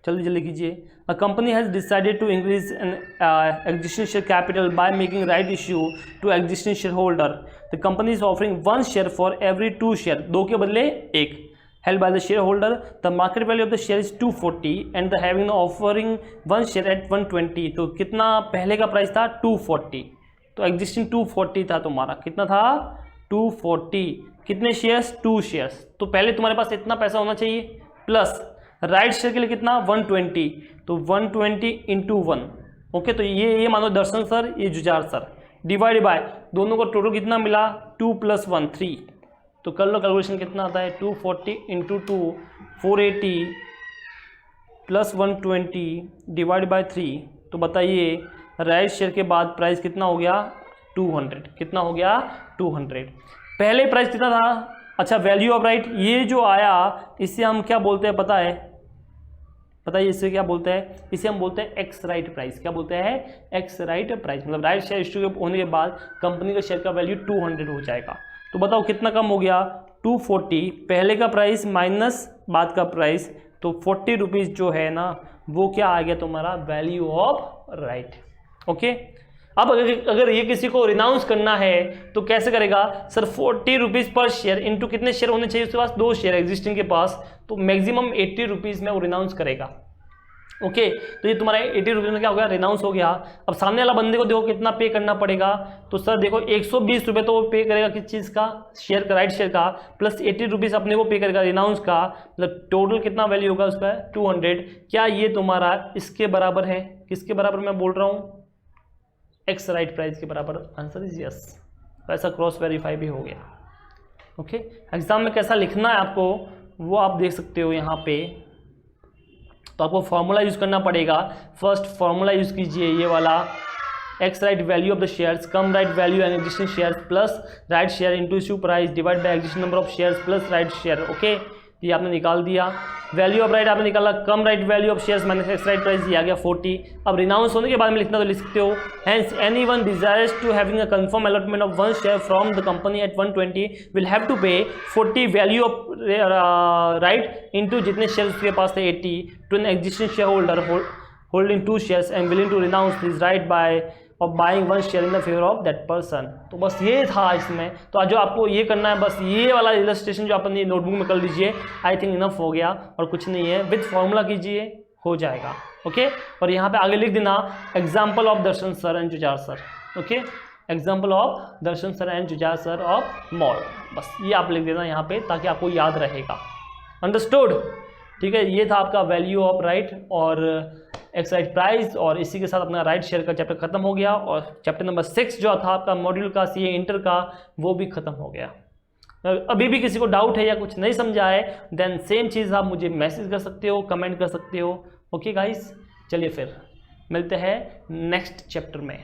जल्दी जल्दी कीजिए। A company has decided to increase existing share capital by making right issue to existing share holder. The company is offering 1 share for every 2 share, 2 के बदले 1 held by the shareholder. The market value of the share is 240 and the having offering 1 share at 120। तो कितना पहले का price था 240, तो existing 240 था तुम्हारा, कितना था 240, कितने शेयर्स 2 शेयर्स, तो पहले तुम्हारे पास इतना पैसा होना चाहिए, प्लस राइट शेयर के लिए कितना 120, तो 120 इंटू 1। ओके, तो ये मानो दर्शन सर, ये जुझार सर, डिवाइड बाय दोनों को टोटल कितना मिला 2 + 1 3, तो कर लो कैलकुलेशन कितना आता है, 240 इंटू 2 480 प्लस 120 डिवाइड बाय 3, तो बताइए राइट शेयर के बाद प्राइस कितना हो गया 200। कितना हो गया 200। पहले प्राइस कितना था, अच्छा वैल्यू ऑफ राइट, ये जो आया इसे हम क्या बोलते हैं पता है, बताइए इसे क्या बोलते हैं, इसे हम बोलते हैं एक्स राइट प्राइस। क्या बोलते हैं, एक्स राइट प्राइस। मतलब राइट शेयर इशू होने के बाद कंपनी का शेयर का वैल्यू 200 हो जाएगा। तो बताओ कितना कम हो गया 240, पहले का प्राइस माइनस बाद का प्राइस, तो 40 रुपीज़ जो है ना वो क्या आ गया तुम्हारा वैल्यू ऑफ राइट। ओके, अब अगर ये किसी को रिनाउंस करना है तो कैसे करेगा सर, 40 रुपीज़ पर शेयर इंटू कितने शेयर होने चाहिए उसके पास, 2 शेयर एग्जिस्टिंग के पास, तो मैक्सिमम 80 रुपीज़ में वो रिनाउंस करेगा। ओके, तो ये तुम्हारा 80 रुपीज़ में क्या हो गया, रिनाउंस हो गया। अब सामने वाला बंदे को देखो कितना पे करना पड़ेगा, तो सर देखो 120 रुपये तो वो पे करेगा किस चीज़ का, शेयर का, राइट शेयर का, प्लस 80 रुपीज़ अपने को पे करेगा रिनाउंस का, मतलब टोटल कितना वैल्यू होगा उसका 200। क्या ये तुम्हारा इसके बराबर है, किसके बराबर मैं बोल रहा हूँ, एक्स राइट प्राइस के बराबर। Answer is yes. तो ऐसा क्रॉस वेरीफाई भी हो गया। ओके, एग्जाम में कैसा लिखना है आपको वो आप देख सकते हो यहाँ पे। तो आपको फॉर्मूला यूज़ करना पड़ेगा। फर्स्ट फॉर्मूला यूज़ कीजिए ये वाला, ex right value of the shares cum right value and existing shares plus right share into issue price divide by existing number of shares plus right share. Okay, ये आपने निकाल दिया। Value of right आपने निकाला, cum right value of shares minus ex right price, ये आ गया 40। अब रिनाउंस होने के बाद में लिखना तो लिख सकते हो, hence anyone desires to having a confirm allotment of one share from the company at 120 will have to pay 40 value of right into जितने शेयर्स उसके पास थे 80 to an existing share holder holding 2 shares and willing to renounce this right by और buying one share in the favour of that person. तो बस ये था इसमें। तो जो आपको ये करना है बस ये वाला इलस्ट्रेशन जो अपनी नोटबुक में कर लीजिए, आई थिंक इनफ हो गया और कुछ नहीं है, विथ फॉर्मूला कीजिए हो जाएगा। ओके, और यहाँ पे आगे लिख देना example of Darshan sir and Jujhar sir. Okay, example of Darshan sir and Jujhar sir of mall, बस ये आप लिख देना यहाँ पे ताकि आपको याद रहेगा। अंडरस्टूड? ठीक है, ये था आपका वैल्यू ऑफ राइट और एक्स राइट प्राइस, और इसी के साथ अपना राइट शेयर का चैप्टर खत्म हो गया और चैप्टर नंबर 6 जो था आपका मॉड्यूल का सीए इंटर का वो भी खत्म हो गया। अभी भी किसी को डाउट है या कुछ नहीं समझा है देन सेम चीज़ आप मुझे मैसेज कर सकते हो, कमेंट कर सकते हो। ओके गाइस, चलिए फिर मिलते हैं नेक्स्ट चैप्टर में।